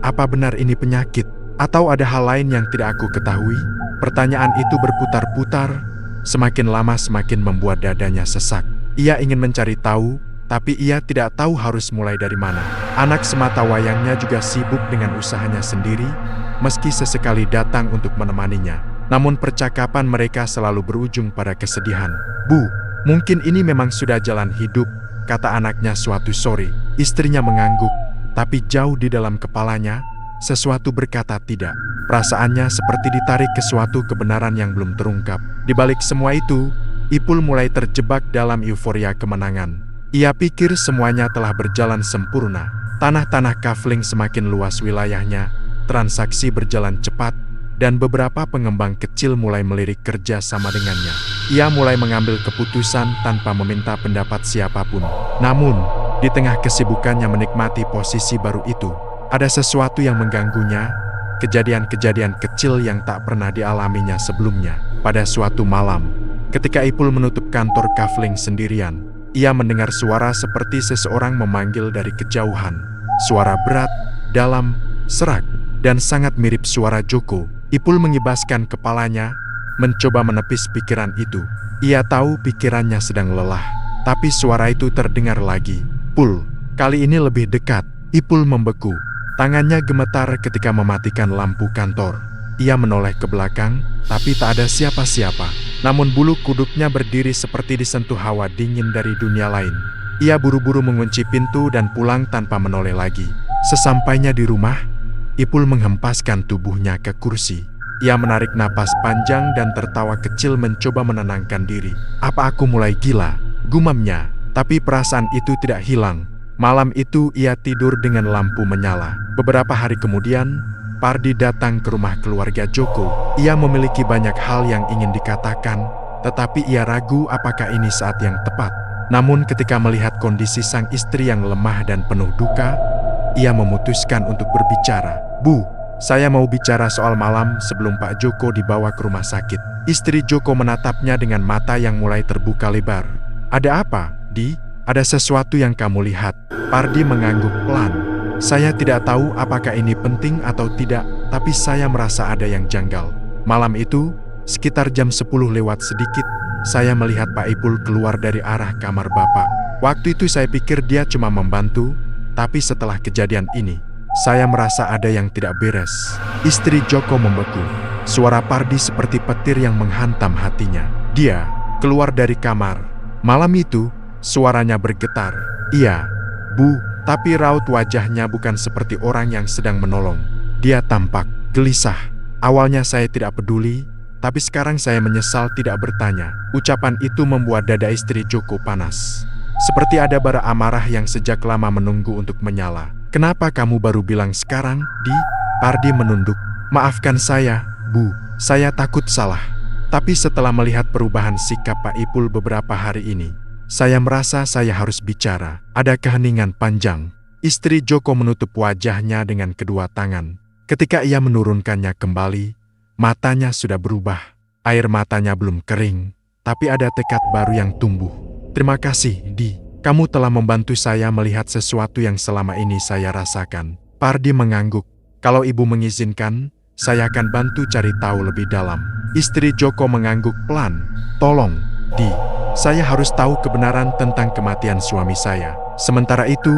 apa benar ini penyakit? Atau ada hal lain yang tidak aku ketahui? Pertanyaan itu berputar-putar, semakin lama semakin membuat dadanya sesak. Ia ingin mencari tahu, tapi ia tidak tahu harus mulai dari mana. Anak semata wayangnya juga sibuk dengan usahanya sendiri, meski sesekali datang untuk menemaninya. Namun percakapan mereka selalu berujung pada kesedihan. "Bu, mungkin ini memang sudah jalan hidup," kata anaknya suatu sore. Istrinya mengangguk, tapi jauh di dalam kepalanya, sesuatu berkata tidak. Perasaannya seperti ditarik ke suatu kebenaran yang belum terungkap. Di balik semua itu, Ipul mulai terjebak dalam euforia kemenangan. Ia pikir semuanya telah berjalan sempurna. Tanah-tanah Kafling semakin luas wilayahnya, transaksi berjalan cepat, dan beberapa pengembang kecil mulai melirik kerja sama dengannya. Ia mulai mengambil keputusan tanpa meminta pendapat siapapun. Namun, di tengah kesibukannya menikmati posisi baru itu, ada sesuatu yang mengganggunya, kejadian-kejadian kecil yang tak pernah dialaminya sebelumnya. Pada suatu malam, ketika Ipul menutup kantor Kafling sendirian, ia mendengar suara seperti seseorang memanggil dari kejauhan. Suara berat, dalam, serak, dan sangat mirip suara Joko. Ipul mengibaskan kepalanya, mencoba menepis pikiran itu. Ia tahu pikirannya sedang lelah, tapi suara itu terdengar lagi. "Pul, kali ini lebih dekat." Ipul membeku. Tangannya gemetar ketika mematikan lampu kantor. Ia menoleh ke belakang, tapi tak ada siapa-siapa. Namun bulu kuduknya berdiri seperti disentuh hawa dingin dari dunia lain. Ia buru-buru mengunci pintu dan pulang tanpa menoleh lagi. Sesampainya di rumah, Ipul menghempaskan tubuhnya ke kursi. Ia menarik napas panjang dan tertawa kecil mencoba menenangkan diri. "Apa aku mulai gila?" gumamnya, tapi perasaan itu tidak hilang. Malam itu ia tidur dengan lampu menyala. Beberapa hari kemudian, Pardi datang ke rumah keluarga Joko. Ia memiliki banyak hal yang ingin dikatakan, tetapi ia ragu apakah ini saat yang tepat. Namun ketika melihat kondisi sang istri yang lemah dan penuh duka, ia memutuskan untuk berbicara. "Bu, saya mau bicara soal malam sebelum Pak Joko dibawa ke rumah sakit." Istri Joko menatapnya dengan mata yang mulai terbuka lebar. "Ada apa, Di? Ada sesuatu yang kamu lihat?" Pardi mengangguk pelan. "Saya tidak tahu apakah ini penting atau tidak, tapi saya merasa ada yang janggal. Malam itu, sekitar jam 10 lewat sedikit, saya melihat Pak Ipul keluar dari arah kamar Bapak. Waktu itu saya pikir dia cuma membantu, tapi setelah kejadian ini, saya merasa ada yang tidak beres." Istri Joko membeku. Suara Pardi seperti petir yang menghantam hatinya. Dia keluar dari kamar. Malam itu, suaranya bergetar. "Iya, Bu," tapi raut wajahnya bukan seperti orang yang sedang menolong. Dia tampak gelisah. "Awalnya saya tidak peduli, tapi sekarang saya menyesal tidak bertanya." Ucapan itu membuat dada istri Joko panas. Seperti ada bara amarah yang sejak lama menunggu untuk menyala. "Kenapa kamu baru bilang sekarang, Di?" Pardi menunduk. "Maafkan saya, Bu. Saya takut salah. Tapi setelah melihat perubahan sikap Pak Ipul beberapa hari ini, saya merasa saya harus bicara." Ada keheningan panjang. Istri Joko menutup wajahnya dengan kedua tangan. Ketika ia menurunkannya kembali, matanya sudah berubah. Air matanya belum kering, tapi ada tekad baru yang tumbuh. "Terima kasih, Di. Kamu telah membantu saya melihat sesuatu yang selama ini saya rasakan." Pardi mengangguk. "Kalau ibu mengizinkan, saya akan bantu cari tahu lebih dalam." Istri Joko mengangguk pelan. "Tolong, Di. Saya harus tahu kebenaran tentang kematian suami saya." Sementara itu,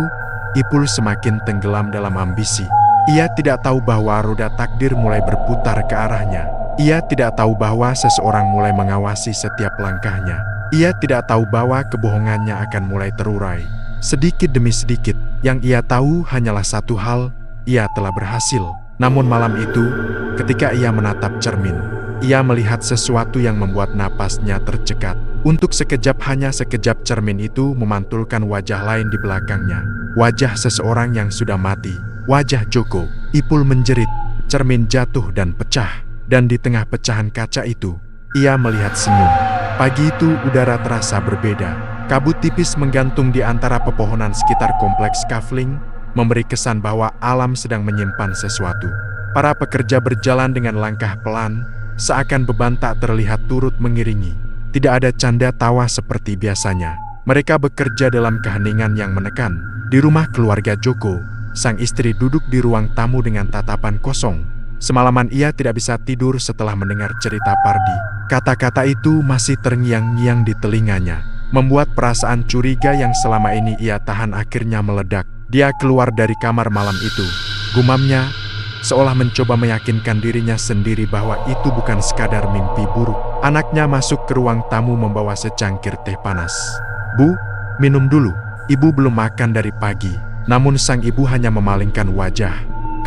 Ipul semakin tenggelam dalam ambisi. Ia tidak tahu bahwa roda takdir mulai berputar ke arahnya. Ia tidak tahu bahwa seseorang mulai mengawasi setiap langkahnya. Ia tidak tahu bahwa kebohongannya akan mulai terurai. Sedikit demi sedikit, yang ia tahu hanyalah satu hal, ia telah berhasil. Namun malam itu, ketika ia menatap cermin, ia melihat sesuatu yang membuat napasnya tercekat. Untuk sekejap, hanya sekejap, cermin itu memantulkan wajah lain di belakangnya. Wajah seseorang yang sudah mati. Wajah Joko. Ipul menjerit. Cermin jatuh dan pecah. Dan di tengah pecahan kaca itu, ia melihat senyum. Pagi itu udara terasa berbeda. Kabut tipis menggantung di antara pepohonan sekitar kompleks Kafling, memberi kesan bahwa alam sedang menyimpan sesuatu. Para pekerja berjalan dengan langkah pelan, seakan beban tak terlihat turut mengiringi. Tidak ada canda tawa seperti biasanya. Mereka bekerja dalam keheningan yang menekan. Di rumah keluarga Joko, sang istri duduk di ruang tamu dengan tatapan kosong. Semalaman ia tidak bisa tidur setelah mendengar cerita Pardi. Kata-kata itu masih terngiang-ngiang di telinganya, membuat perasaan curiga yang selama ini ia tahan akhirnya meledak. Dia keluar dari kamar malam itu, gumamnya, seolah mencoba meyakinkan dirinya sendiri bahwa itu bukan sekadar mimpi buruk. Anaknya masuk ke ruang tamu membawa secangkir teh panas. "Bu, minum dulu. Ibu belum makan dari pagi." Namun sang ibu hanya memalingkan wajah.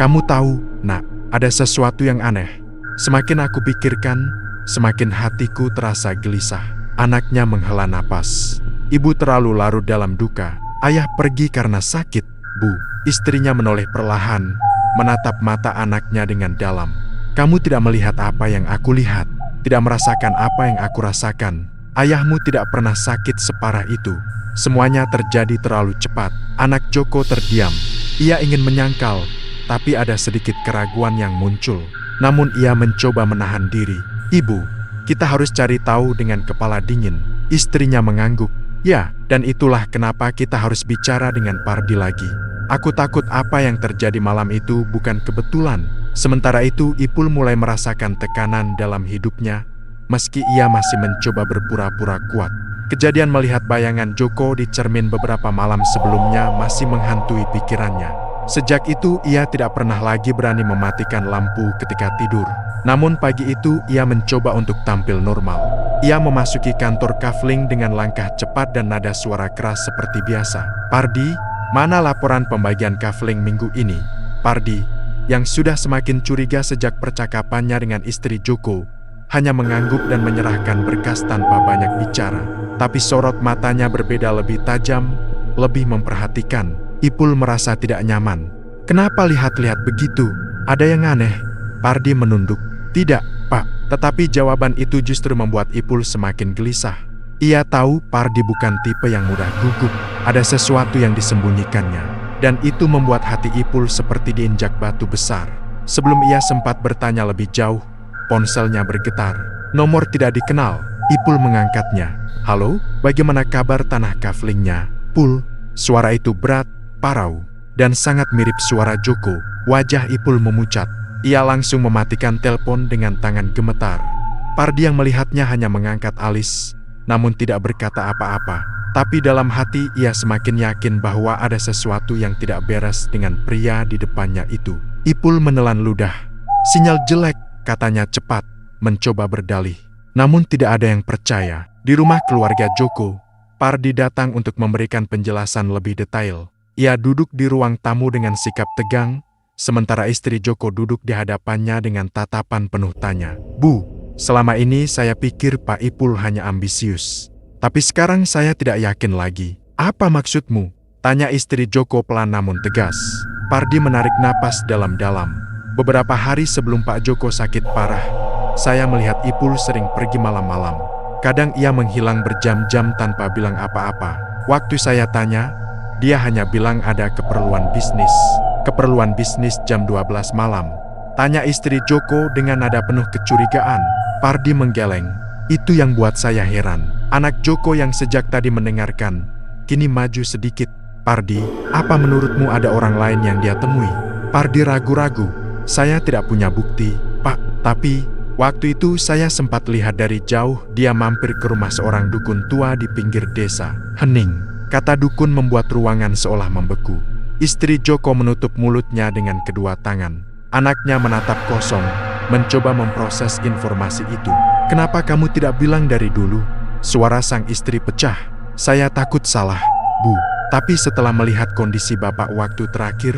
"Kamu tahu, Nak, ada sesuatu yang aneh. Semakin aku pikirkan, semakin hatiku terasa gelisah." Anaknya menghela napas. "Ibu terlalu larut dalam duka. Ayah pergi karena sakit, Bu." Istrinya menoleh perlahan, menatap mata anaknya dengan dalam. "Kamu tidak melihat apa yang aku lihat, tidak merasakan apa yang aku rasakan. Ayahmu tidak pernah sakit separah itu. Semuanya terjadi terlalu cepat." Anak Joko terdiam. Ia ingin menyangkal, tapi ada sedikit keraguan yang muncul. Namun ia mencoba menahan diri. "Ibu, kita harus cari tahu dengan kepala dingin." Istrinya mengangguk. "Ya, dan itulah kenapa kita harus bicara dengan Pardi lagi. Aku takut apa yang terjadi malam itu bukan kebetulan." Sementara itu Ipul mulai merasakan tekanan dalam hidupnya, meski ia masih mencoba berpura-pura kuat. Kejadian melihat bayangan Joko di cermin beberapa malam sebelumnya masih menghantui pikirannya. Sejak itu ia tidak pernah lagi berani mematikan lampu ketika tidur. Namun pagi itu ia mencoba untuk tampil normal. Ia memasuki kantor Kafling dengan langkah cepat dan nada suara keras seperti biasa. "Pardi, mana laporan pembagian Kafling minggu ini?" Pardi, yang sudah semakin curiga sejak percakapannya dengan istri Joko, hanya mengangguk dan menyerahkan berkas tanpa banyak bicara. Tapi sorot matanya berbeda, lebih tajam, lebih memperhatikan. Ipul merasa tidak nyaman. "Kenapa lihat-lihat begitu? Ada yang aneh?" Pardi menunduk. "Tidak, Pak." Tetapi jawaban itu justru membuat Ipul semakin gelisah. Ia tahu Pardi bukan tipe yang mudah gugup. Ada sesuatu yang disembunyikannya. Dan itu membuat hati Ipul seperti diinjak batu besar. Sebelum ia sempat bertanya lebih jauh, ponselnya bergetar. Nomor tidak dikenal. Ipul mengangkatnya. "Halo, bagaimana kabar tanah Kaflingnya, Pul?" Suara itu berat, parau, dan sangat mirip suara Joko. Wajah Ipul memucat. Ia langsung mematikan telepon dengan tangan gemetar. Pardi yang melihatnya hanya mengangkat alis, namun tidak berkata apa-apa. Tapi dalam hati ia semakin yakin bahwa ada sesuatu yang tidak beres dengan pria di depannya itu. Ipul menelan ludah. "Sinyal jelek," katanya cepat, mencoba berdalih. Namun tidak ada yang percaya. Di rumah keluarga Joko, Pardi datang untuk memberikan penjelasan lebih detail. Ia duduk di ruang tamu dengan sikap tegang, sementara istri Joko duduk di hadapannya dengan tatapan penuh tanya. "Bu, selama ini saya pikir Pak Ipul hanya ambisius. Tapi sekarang saya tidak yakin lagi. Apa maksudmu? Tanya istri Joko pelan namun tegas. Pardi menarik napas dalam-dalam. Beberapa hari sebelum Pak Joko sakit parah, saya melihat Ipul sering pergi malam-malam. Kadang ia menghilang berjam-jam tanpa bilang apa-apa. Waktu saya tanya, dia hanya bilang ada keperluan bisnis. Keperluan bisnis jam 12 malam. Tanya istri Joko dengan nada penuh kecurigaan. Pardi menggeleng. Itu yang buat saya heran. Anak Joko yang sejak tadi mendengarkan, kini maju sedikit. Pardi, apa menurutmu ada orang lain yang dia temui? Pardi ragu-ragu. Saya tidak punya bukti, Pak. Tapi, waktu itu saya sempat lihat dari jauh dia mampir ke rumah seorang dukun tua di pinggir desa. Hening. Kata dukun membuat ruangan seolah membeku. Istri Joko menutup mulutnya dengan kedua tangan. Anaknya menatap kosong, mencoba memproses informasi itu. Kenapa kamu tidak bilang dari dulu? Suara sang istri pecah. Saya takut salah, Bu. Tapi setelah melihat kondisi Bapak waktu terakhir,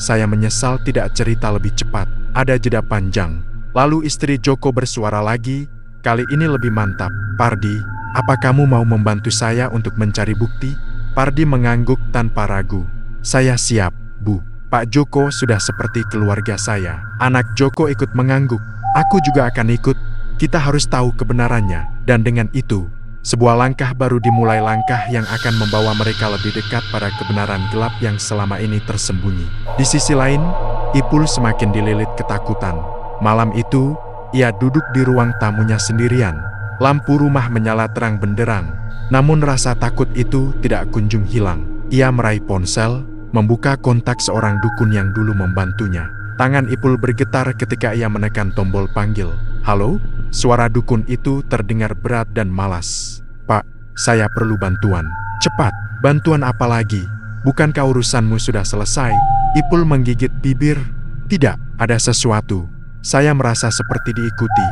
saya menyesal tidak cerita lebih cepat. Ada jeda panjang. Lalu istri Joko bersuara lagi, kali ini lebih mantap. Pardi, apa kamu mau membantu saya untuk mencari bukti? Pardi mengangguk tanpa ragu. Saya siap, Bu. Pak Joko sudah seperti keluarga saya. Anak Joko ikut mengangguk. Aku juga akan ikut. Kita harus tahu kebenarannya. Dan dengan itu, sebuah langkah baru dimulai, langkah yang akan membawa mereka lebih dekat pada kebenaran gelap yang selama ini tersembunyi. Di sisi lain, Ipul semakin dililit ketakutan. Malam itu, ia duduk di ruang tamunya sendirian. Lampu rumah menyala terang benderang. Namun rasa takut itu tidak kunjung hilang. Ia meraih ponsel, membuka kontak seorang dukun yang dulu membantunya. Tangan Ipul bergetar ketika ia menekan tombol panggil. Halo? Suara dukun itu terdengar berat dan malas. Pak, saya perlu bantuan. Cepat, bantuan apa lagi? Bukankah urusanmu sudah selesai? Ipul menggigit bibir. Tidak, ada sesuatu. Saya merasa seperti diikuti.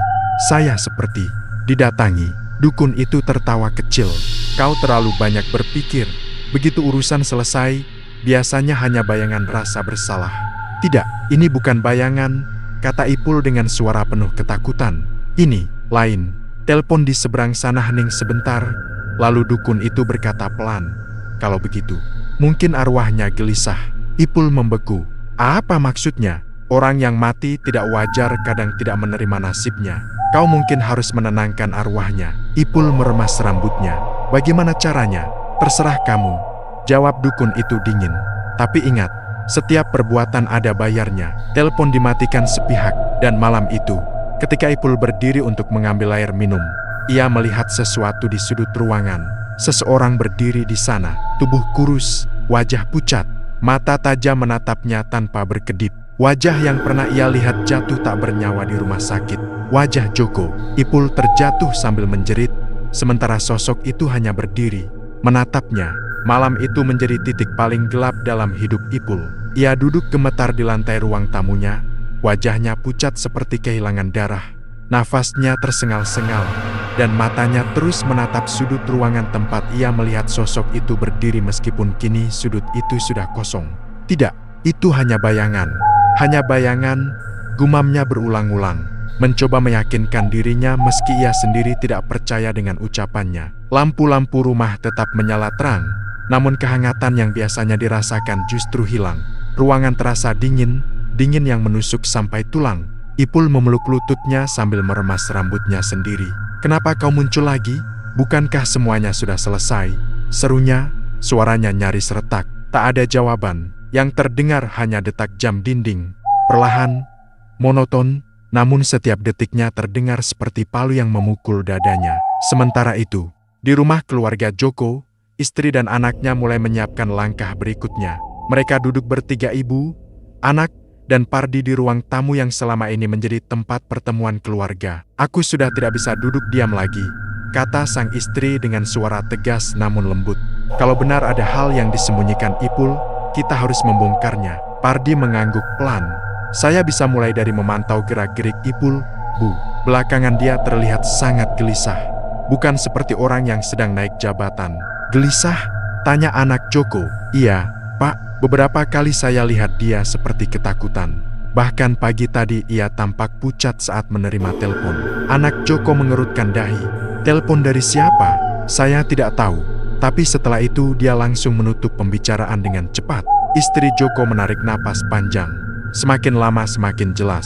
Saya seperti didatangi. Dukun itu tertawa kecil. Kau terlalu banyak berpikir. Begitu urusan selesai, biasanya hanya bayangan rasa bersalah. Tidak, ini bukan bayangan, kata Ipul dengan suara penuh ketakutan. Ini, lain. Telepon di seberang sana hening sebentar, lalu dukun itu berkata pelan. Kalau begitu, mungkin arwahnya gelisah. Ipul membeku. Apa maksudnya? Orang yang mati tidak wajar kadang tidak menerima nasibnya. Kau mungkin harus menenangkan arwahnya. Ipul meremas rambutnya. Bagaimana caranya? Terserah kamu. Jawab dukun itu dingin. Tapi ingat, setiap perbuatan ada bayarnya. Telepon dimatikan sepihak, dan malam itu, ketika Ipul berdiri untuk mengambil air minum, ia melihat sesuatu di sudut ruangan. Seseorang berdiri di sana, tubuh kurus, wajah pucat, mata tajam menatapnya tanpa berkedip. Wajah yang pernah ia lihat jatuh tak bernyawa di rumah sakit. Wajah Joko. Ipul terjatuh sambil menjerit, sementara sosok itu hanya berdiri, menatapnya. Malam itu menjadi titik paling gelap dalam hidup Ipul. Ia duduk gemetar di lantai ruang tamunya, wajahnya pucat seperti kehilangan darah. Nafasnya tersengal-sengal, dan matanya terus menatap sudut ruangan tempat ia melihat sosok itu berdiri meskipun kini sudut itu sudah kosong. Tidak, itu hanya bayangan. Hanya bayangan, gumamnya berulang-ulang, mencoba meyakinkan dirinya meski ia sendiri tidak percaya dengan ucapannya. Lampu-lampu rumah tetap menyala terang, namun kehangatan yang biasanya dirasakan justru hilang. Ruangan terasa dingin, dingin yang menusuk sampai tulang. Ipul memeluk lututnya sambil meremas rambutnya sendiri. Kenapa kau muncul lagi? Bukankah semuanya sudah selesai? Serunya, suaranya nyaris retak. Tak ada jawaban. Yang terdengar hanya detak jam dinding. Perlahan, monoton, namun setiap detiknya terdengar seperti palu yang memukul dadanya. Sementara itu, di rumah keluarga Joko, istri dan anaknya mulai menyiapkan langkah berikutnya. Mereka duduk bertiga, ibu, anak, dan Pardi di ruang tamu yang selama ini menjadi tempat pertemuan keluarga. Aku sudah tidak bisa duduk diam lagi, kata sang istri dengan suara tegas namun lembut. Kalau benar ada hal yang disembunyikan Ipul, kita harus membongkarnya. Pardi mengangguk pelan. Saya bisa mulai dari memantau gerak-gerik Ipul, Bu. Belakangan dia terlihat sangat gelisah. Bukan seperti orang yang sedang naik jabatan. Gelisah? Tanya anak Joko. Iya, Pak. Beberapa kali saya lihat dia seperti ketakutan. Bahkan pagi tadi ia tampak pucat saat menerima telepon. Anak Joko mengerutkan dahi. Telepon dari siapa? Saya tidak tahu. Tapi setelah itu dia langsung menutup pembicaraan dengan cepat. Istri Joko menarik napas panjang. Semakin lama semakin jelas.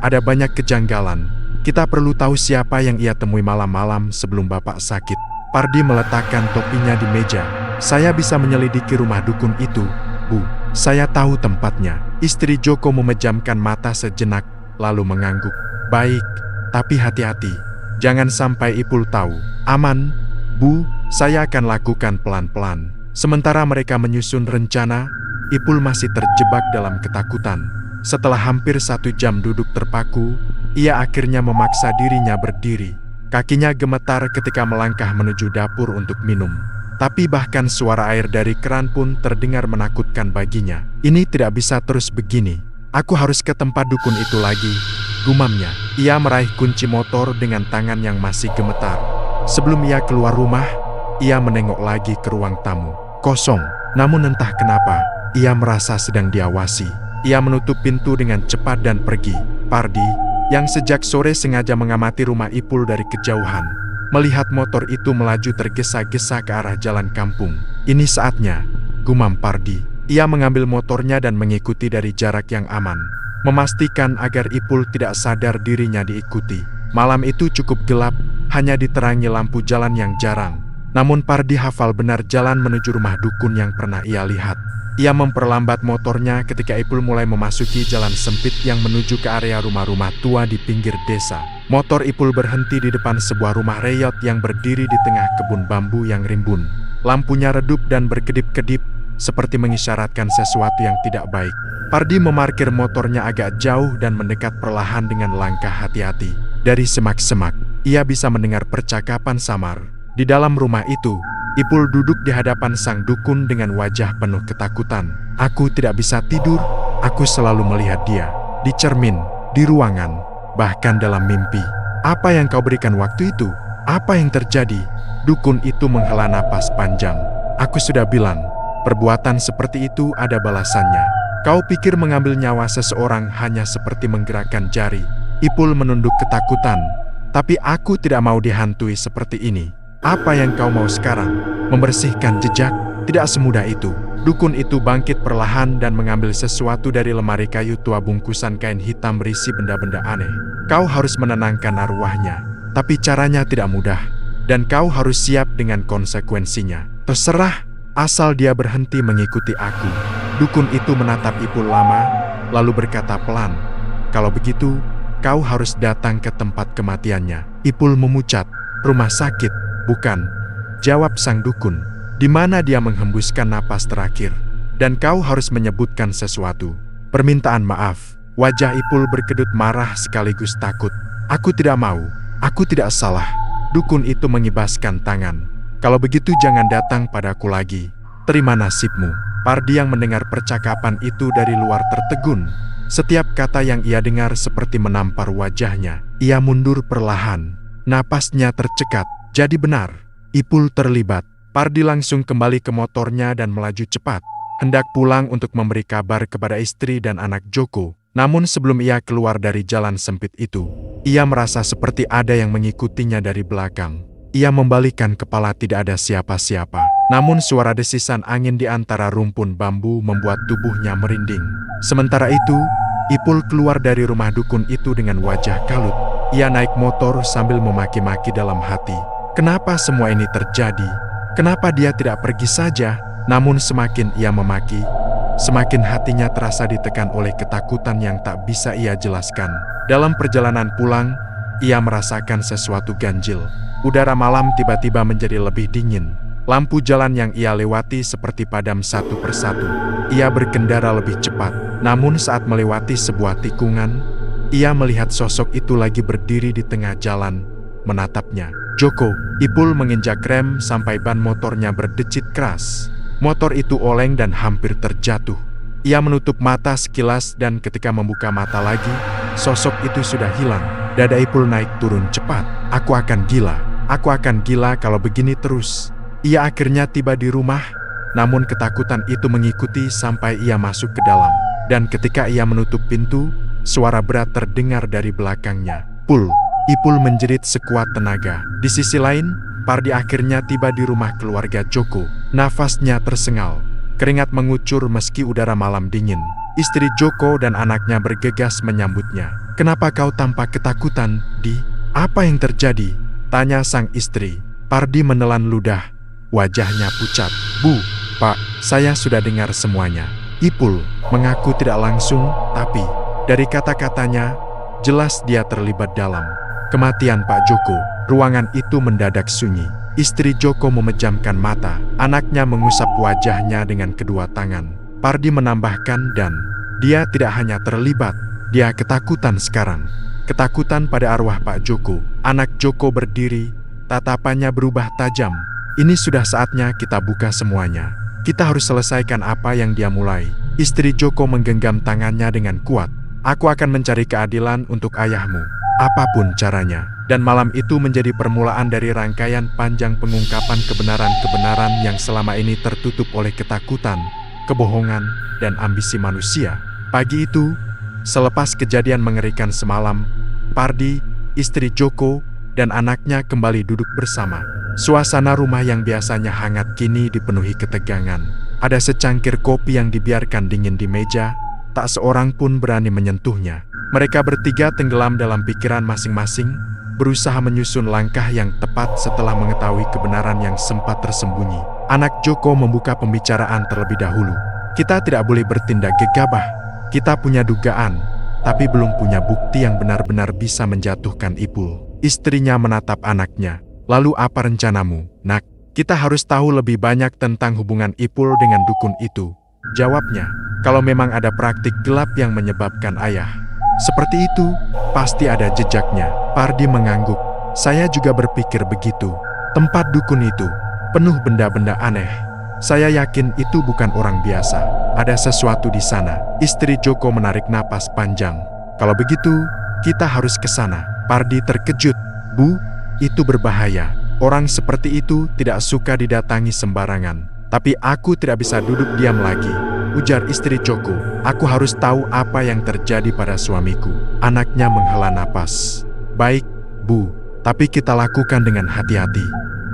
Ada banyak kejanggalan. Kita perlu tahu siapa yang ia temui malam-malam sebelum bapak sakit. Pardi meletakkan topinya di meja. Saya bisa menyelidiki rumah dukun itu, Bu. Saya tahu tempatnya. Istri Joko memejamkan mata sejenak, lalu mengangguk. Baik, tapi hati-hati. Jangan sampai Ipul tahu. Aman, Bu. Saya akan lakukan pelan-pelan. Sementara mereka menyusun rencana, Ipul masih terjebak dalam ketakutan. Setelah hampir 1 jam duduk terpaku, ia akhirnya memaksa dirinya berdiri. Kakinya gemetar ketika melangkah menuju dapur untuk minum. Tapi bahkan suara air dari keran pun terdengar menakutkan baginya. Ini tidak bisa terus begini. Aku harus ke tempat dukun itu lagi, gumamnya. Ia meraih kunci motor dengan tangan yang masih gemetar. Sebelum ia keluar rumah, ia menengok lagi ke ruang tamu. Kosong. Namun entah kenapa, ia merasa sedang diawasi. Ia menutup pintu dengan cepat dan pergi. Pardi, yang sejak sore sengaja mengamati rumah Ipul dari kejauhan, melihat motor itu melaju tergesa-gesa ke arah jalan kampung. Ini saatnya, gumam Pardi. Ia mengambil motornya dan mengikuti dari jarak yang aman, memastikan agar Ipul tidak sadar dirinya diikuti. Malam itu cukup gelap, hanya diterangi lampu jalan yang jarang. Namun Pardi hafal benar jalan menuju rumah dukun yang pernah ia lihat. Ia memperlambat motornya ketika Ipul mulai memasuki jalan sempit yang menuju ke area rumah-rumah tua di pinggir desa. Motor Ipul berhenti di depan sebuah rumah reyot yang berdiri di tengah kebun bambu yang rimbun. Lampunya redup dan berkedip-kedip, seperti mengisyaratkan sesuatu yang tidak baik. Pardi memarkir motornya agak jauh dan mendekat perlahan dengan langkah hati-hati. Dari semak-semak, ia bisa mendengar percakapan samar. Di dalam rumah itu, Ipul duduk di hadapan sang dukun dengan wajah penuh ketakutan. Aku tidak bisa tidur, aku selalu melihat dia. Di cermin, di ruangan, bahkan dalam mimpi. Apa yang kau berikan waktu itu? Apa yang terjadi? Dukun itu menghela napas panjang. Aku sudah bilang, perbuatan seperti itu ada balasannya. Kau pikir mengambil nyawa seseorang hanya seperti menggerakkan jari? Ipul menunduk ketakutan. Tapi aku tidak mau dihantui seperti ini. Apa yang kau mau sekarang? Membersihkan jejak? Tidak semudah itu. Dukun itu bangkit perlahan dan mengambil sesuatu dari lemari kayu tua bungkusan kain hitam berisi benda-benda aneh. Kau harus menenangkan arwahnya. Tapi caranya tidak mudah. Dan kau harus siap dengan konsekuensinya. Terserah, asal dia berhenti mengikuti aku. Dukun itu menatap Ipul lama, lalu berkata pelan, kalau begitu, kau harus datang ke tempat kematiannya. Ipul memucat, rumah sakit. Bukan, jawab sang dukun. Di mana dia menghembuskan napas terakhir. Dan kau harus menyebutkan sesuatu. Permintaan maaf. Wajah Ipul berkedut marah sekaligus takut. Aku tidak mau. Aku tidak salah. Dukun itu mengibaskan tangan. Kalau begitu jangan datang padaku lagi. Terima nasibmu. Pardi yang mendengar percakapan itu dari luar tertegun. Setiap kata yang ia dengar seperti menampar wajahnya. Ia mundur perlahan. Napasnya tercekat. Jadi benar, Ipul terlibat. Pardi langsung kembali ke motornya dan melaju cepat. Hendak pulang untuk memberi kabar kepada istri dan anak Joko. Namun sebelum ia keluar dari jalan sempit itu, ia merasa seperti ada yang mengikutinya dari belakang. Ia membalikkan kepala, tidak ada siapa-siapa. Namun suara desisan angin di antara rumpun bambu membuat tubuhnya merinding. Sementara itu, Ipul keluar dari rumah dukun itu dengan wajah kalut. Ia naik motor sambil memaki-maki dalam hati. Kenapa semua ini terjadi? Kenapa dia tidak pergi saja? Namun semakin ia memaki, semakin hatinya terasa ditekan oleh ketakutan yang tak bisa ia jelaskan. Dalam perjalanan pulang, ia merasakan sesuatu ganjil. Udara malam tiba-tiba menjadi lebih dingin. Lampu jalan yang ia lewati seperti padam satu persatu. Ia berkendara lebih cepat. Namun saat melewati sebuah tikungan, ia melihat sosok itu lagi berdiri di tengah jalan, menatapnya. Joko. Ipul menginjak rem sampai ban motornya berdecit keras. Motor itu oleng dan hampir terjatuh. Ia menutup mata sekilas dan ketika membuka mata lagi, sosok itu sudah hilang. Dada Ipul naik turun cepat. Aku akan gila. Aku akan gila kalau begini terus. Ia akhirnya tiba di rumah, namun ketakutan itu mengikuti sampai ia masuk ke dalam. Dan ketika ia menutup pintu, suara berat terdengar dari belakangnya. Pul. Ipul menjerit sekuat tenaga. Di sisi lain, Pardi akhirnya tiba di rumah keluarga Joko. Nafasnya tersengal. Keringat mengucur meski udara malam dingin. Istri Joko dan anaknya bergegas menyambutnya. "Kenapa kau tampak ketakutan, Di? Apa yang terjadi?" tanya sang istri. Pardi menelan ludah. Wajahnya pucat. "Bu, Pak, saya sudah dengar semuanya." Ipul mengaku tidak langsung, tapi dari kata-katanya, jelas dia terlibat dalam kematian Pak Joko. Ruangan itu mendadak sunyi. Istri Joko memejamkan mata. Anaknya mengusap wajahnya dengan kedua tangan. Pardi menambahkan, dan dia tidak hanya terlibat, dia ketakutan sekarang. Ketakutan pada arwah Pak Joko. Anak Joko berdiri, tatapannya berubah tajam. "Ini sudah saatnya kita buka semuanya. Kita harus selesaikan apa yang dia mulai." Istri Joko menggenggam tangannya dengan kuat. "Aku akan mencari keadilan untuk ayahmu, apapun caranya." Dan malam itu menjadi permulaan dari rangkaian panjang pengungkapan kebenaran-kebenaran yang selama ini tertutup oleh ketakutan, kebohongan, dan ambisi manusia. Pagi itu, selepas kejadian mengerikan semalam, Pardi, istri Joko, dan anaknya kembali duduk bersama. Suasana rumah yang biasanya hangat kini dipenuhi ketegangan. Ada secangkir kopi yang dibiarkan dingin di meja, tak seorang pun berani menyentuhnya. Mereka bertiga tenggelam dalam pikiran masing-masing, berusaha menyusun langkah yang tepat setelah mengetahui kebenaran yang sempat tersembunyi. Anak Joko membuka pembicaraan terlebih dahulu. "Kita tidak boleh bertindak gegabah. Kita punya dugaan, tapi belum punya bukti yang benar-benar bisa menjatuhkan Ipul." Istrinya menatap anaknya. "Lalu apa rencanamu, Nak?" "Kita harus tahu lebih banyak tentang hubungan Ipul dengan dukun itu," jawabnya. "Kalau memang ada praktik gelap yang menyebabkan ayah seperti itu, pasti ada jejaknya." Pardi mengangguk. "Saya juga berpikir begitu. Tempat dukun itu penuh benda-benda aneh. Saya yakin itu bukan orang biasa. Ada sesuatu di sana." Istri Joko menarik napas panjang. "Kalau begitu, kita harus ke sana." Pardi terkejut. "Bu, itu berbahaya. Orang seperti itu tidak suka didatangi sembarangan." "Tapi aku tidak bisa duduk diam lagi," ujar istri Joko. "Aku harus tahu apa yang terjadi pada suamiku." Anaknya menghela napas. "Baik, Bu, tapi kita lakukan dengan hati-hati.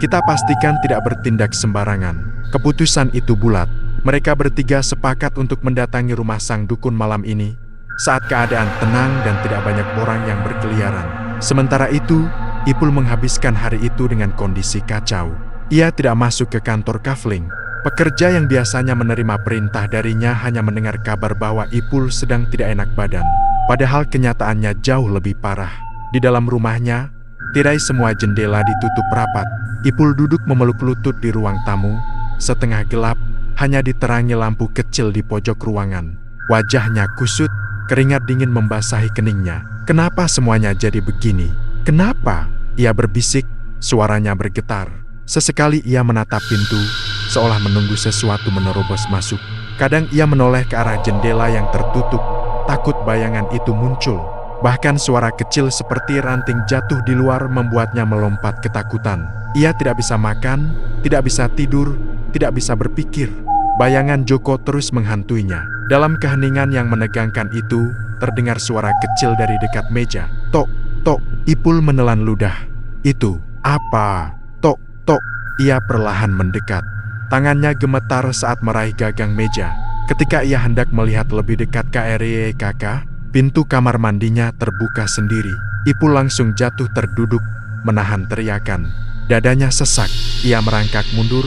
Kita pastikan tidak bertindak sembarangan." Keputusan itu bulat. Mereka bertiga sepakat untuk mendatangi rumah sang dukun malam ini, saat keadaan tenang dan tidak banyak orang yang berkeliaran. Sementara itu, Ipul menghabiskan hari itu dengan kondisi kacau. Ia tidak masuk ke kantor Kafling. Pekerja yang biasanya menerima perintah darinya hanya mendengar kabar bahwa Ipul sedang tidak enak badan. Padahal kenyataannya jauh lebih parah. Di dalam rumahnya, tirai semua jendela ditutup rapat. Ipul duduk memeluk lutut di ruang tamu, setengah gelap, hanya diterangi lampu kecil di pojok ruangan. Wajahnya kusut, keringat dingin membasahi keningnya. "Kenapa semuanya jadi begini? Kenapa?" ia berbisik, suaranya bergetar. Sesekali ia menatap pintu, seolah menunggu sesuatu menerobos masuk. Kadang ia menoleh ke arah jendela yang tertutup, takut bayangan itu muncul. Bahkan suara kecil seperti ranting jatuh di luar membuatnya melompat ketakutan. Ia tidak bisa makan, tidak bisa tidur, tidak bisa berpikir. Bayangan Joko terus menghantuinya. Dalam keheningan yang menegangkan itu, terdengar suara kecil dari dekat meja. "Tok, tok." Ipul menelan ludah. "Itu apa?" "Tok, tok." Ia perlahan mendekat. Tangannya gemetar saat meraih gagang meja. Ketika ia hendak melihat lebih dekat kakak, pintu kamar mandinya terbuka sendiri. Ipul langsung jatuh terduduk, menahan teriakan. Dadanya sesak. Ia merangkak mundur,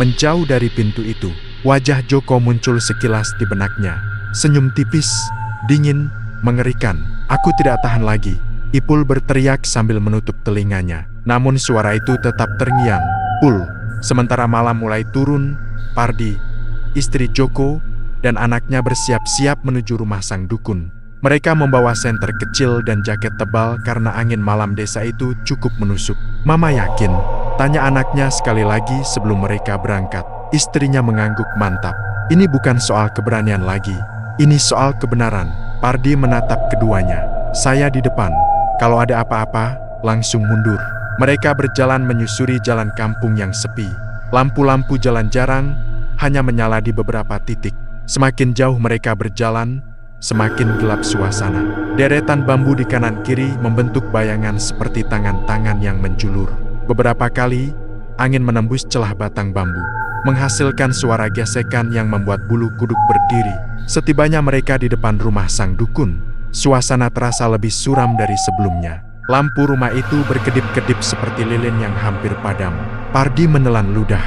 menjauh dari pintu itu. Wajah Joko muncul sekilas di benaknya. Senyum tipis, dingin, mengerikan. "Aku tidak tahan lagi." Ipul berteriak sambil menutup telinganya. Namun suara itu tetap terngiang. "Pul." Sementara malam mulai turun, Pardi, istri Joko, dan anaknya bersiap-siap menuju rumah sang dukun. Mereka membawa senter kecil dan jaket tebal karena angin malam desa itu cukup menusuk. "Mama yakin?" tanya anaknya sekali lagi sebelum mereka berangkat. Istrinya mengangguk mantap. "Ini bukan soal keberanian lagi. Ini soal kebenaran." Pardi menatap keduanya. "Saya di depan. Kalau ada apa-apa, langsung mundur." Mereka berjalan menyusuri jalan kampung yang sepi. Lampu-lampu jalan jarang, hanya menyala di beberapa titik. Semakin jauh mereka berjalan, semakin gelap suasana. Deretan bambu di kanan kiri membentuk bayangan seperti tangan-tangan yang menjulur. Beberapa kali, angin menembus celah batang bambu, menghasilkan suara gesekan yang membuat bulu kuduk berdiri. Setibanya mereka di depan rumah sang dukun, suasana terasa lebih suram dari sebelumnya. Lampu rumah itu berkedip-kedip seperti lilin yang hampir padam. Pardi menelan ludah.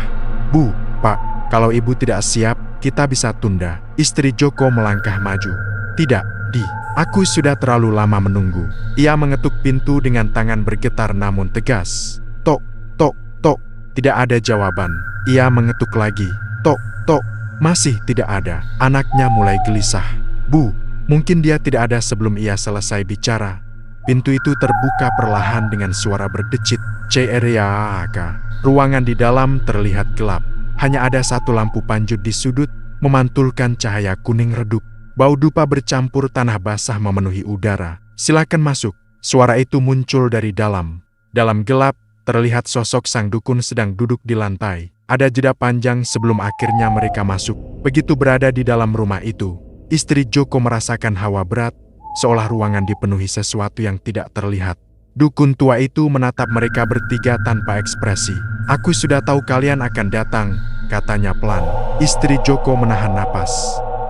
"Bu, Pak, kalau ibu tidak siap, kita bisa tunda." Istri Joko melangkah maju. "Tidak, Di. Aku sudah terlalu lama menunggu." Ia mengetuk pintu dengan tangan bergetar namun tegas. "Tok, tok, tok." Tidak ada jawaban. Ia mengetuk lagi. "Tok, tok." Masih tidak ada. Anaknya mulai gelisah. "Bu." Mungkin dia tidak ada sebelum ia selesai bicara. Pintu itu terbuka perlahan dengan suara berdecit. "Ceriaka." Ruangan di dalam terlihat gelap. Hanya ada satu lampu panjut di sudut, memantulkan cahaya kuning redup. Bau dupa bercampur tanah basah memenuhi udara. "Silakan masuk." Suara itu muncul dari dalam. Dalam gelap, terlihat sosok sang dukun sedang duduk di lantai. Ada jeda panjang sebelum akhirnya mereka masuk. Begitu berada di dalam rumah itu, istri Joko merasakan hawa berat, seolah ruangan dipenuhi sesuatu yang tidak terlihat. Dukun tua itu menatap mereka bertiga tanpa ekspresi. "Aku sudah tahu kalian akan datang," katanya pelan. Istri Joko menahan napas.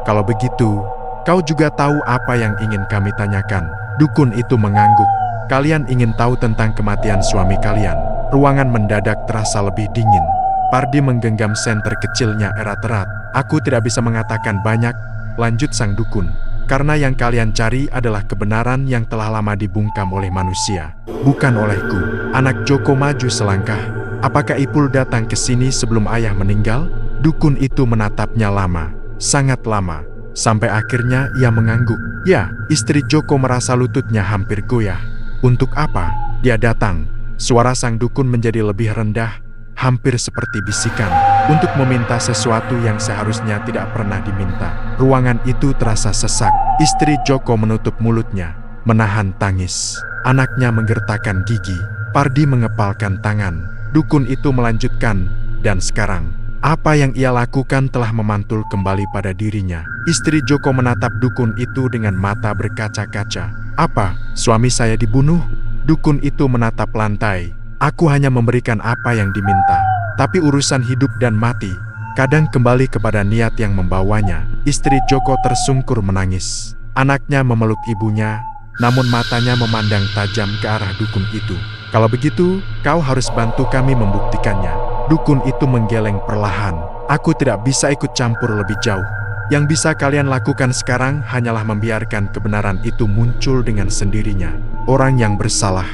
"Kalau begitu, kau juga tahu apa yang ingin kami tanyakan?" Dukun itu mengangguk. "Kalian ingin tahu tentang kematian suami kalian?" Ruangan mendadak terasa lebih dingin. Pardi menggenggam senter kecilnya erat-erat. "Aku tidak bisa mengatakan banyak," lanjut sang dukun. "Karena yang kalian cari adalah kebenaran yang telah lama dibungkam oleh manusia, bukan olehku." Anak Joko maju selangkah. "Apakah Ipul datang ke sini sebelum ayah meninggal?" Dukun itu menatapnya lama, sangat lama, sampai akhirnya ia mengangguk. "Ya." Istri Joko merasa lututnya hampir goyah. "Untuk apa dia datang?" Suara sang dukun menjadi lebih rendah, hampir seperti bisikan, "Untuk meminta sesuatu yang seharusnya tidak pernah diminta." Ruangan itu terasa sesak. Istri Joko menutup mulutnya, menahan tangis. Anaknya menggertakkan gigi. Pardi mengepalkan tangan. Dukun itu melanjutkan, "Dan sekarang, apa yang ia lakukan telah memantul kembali pada dirinya." Istri Joko menatap dukun itu dengan mata berkaca-kaca. "Apa, suami saya dibunuh?" Dukun itu menatap lantai. "Aku hanya memberikan apa yang diminta. Tapi urusan hidup dan mati kadang kembali kepada niat yang membawanya." Istri Joko tersungkur menangis. Anaknya memeluk ibunya, namun matanya memandang tajam ke arah dukun itu. "Kalau begitu, kau harus bantu kami membuktikannya." Dukun itu menggeleng perlahan. "Aku tidak bisa ikut campur lebih jauh. Yang bisa kalian lakukan sekarang hanyalah membiarkan kebenaran itu muncul dengan sendirinya. Orang yang bersalah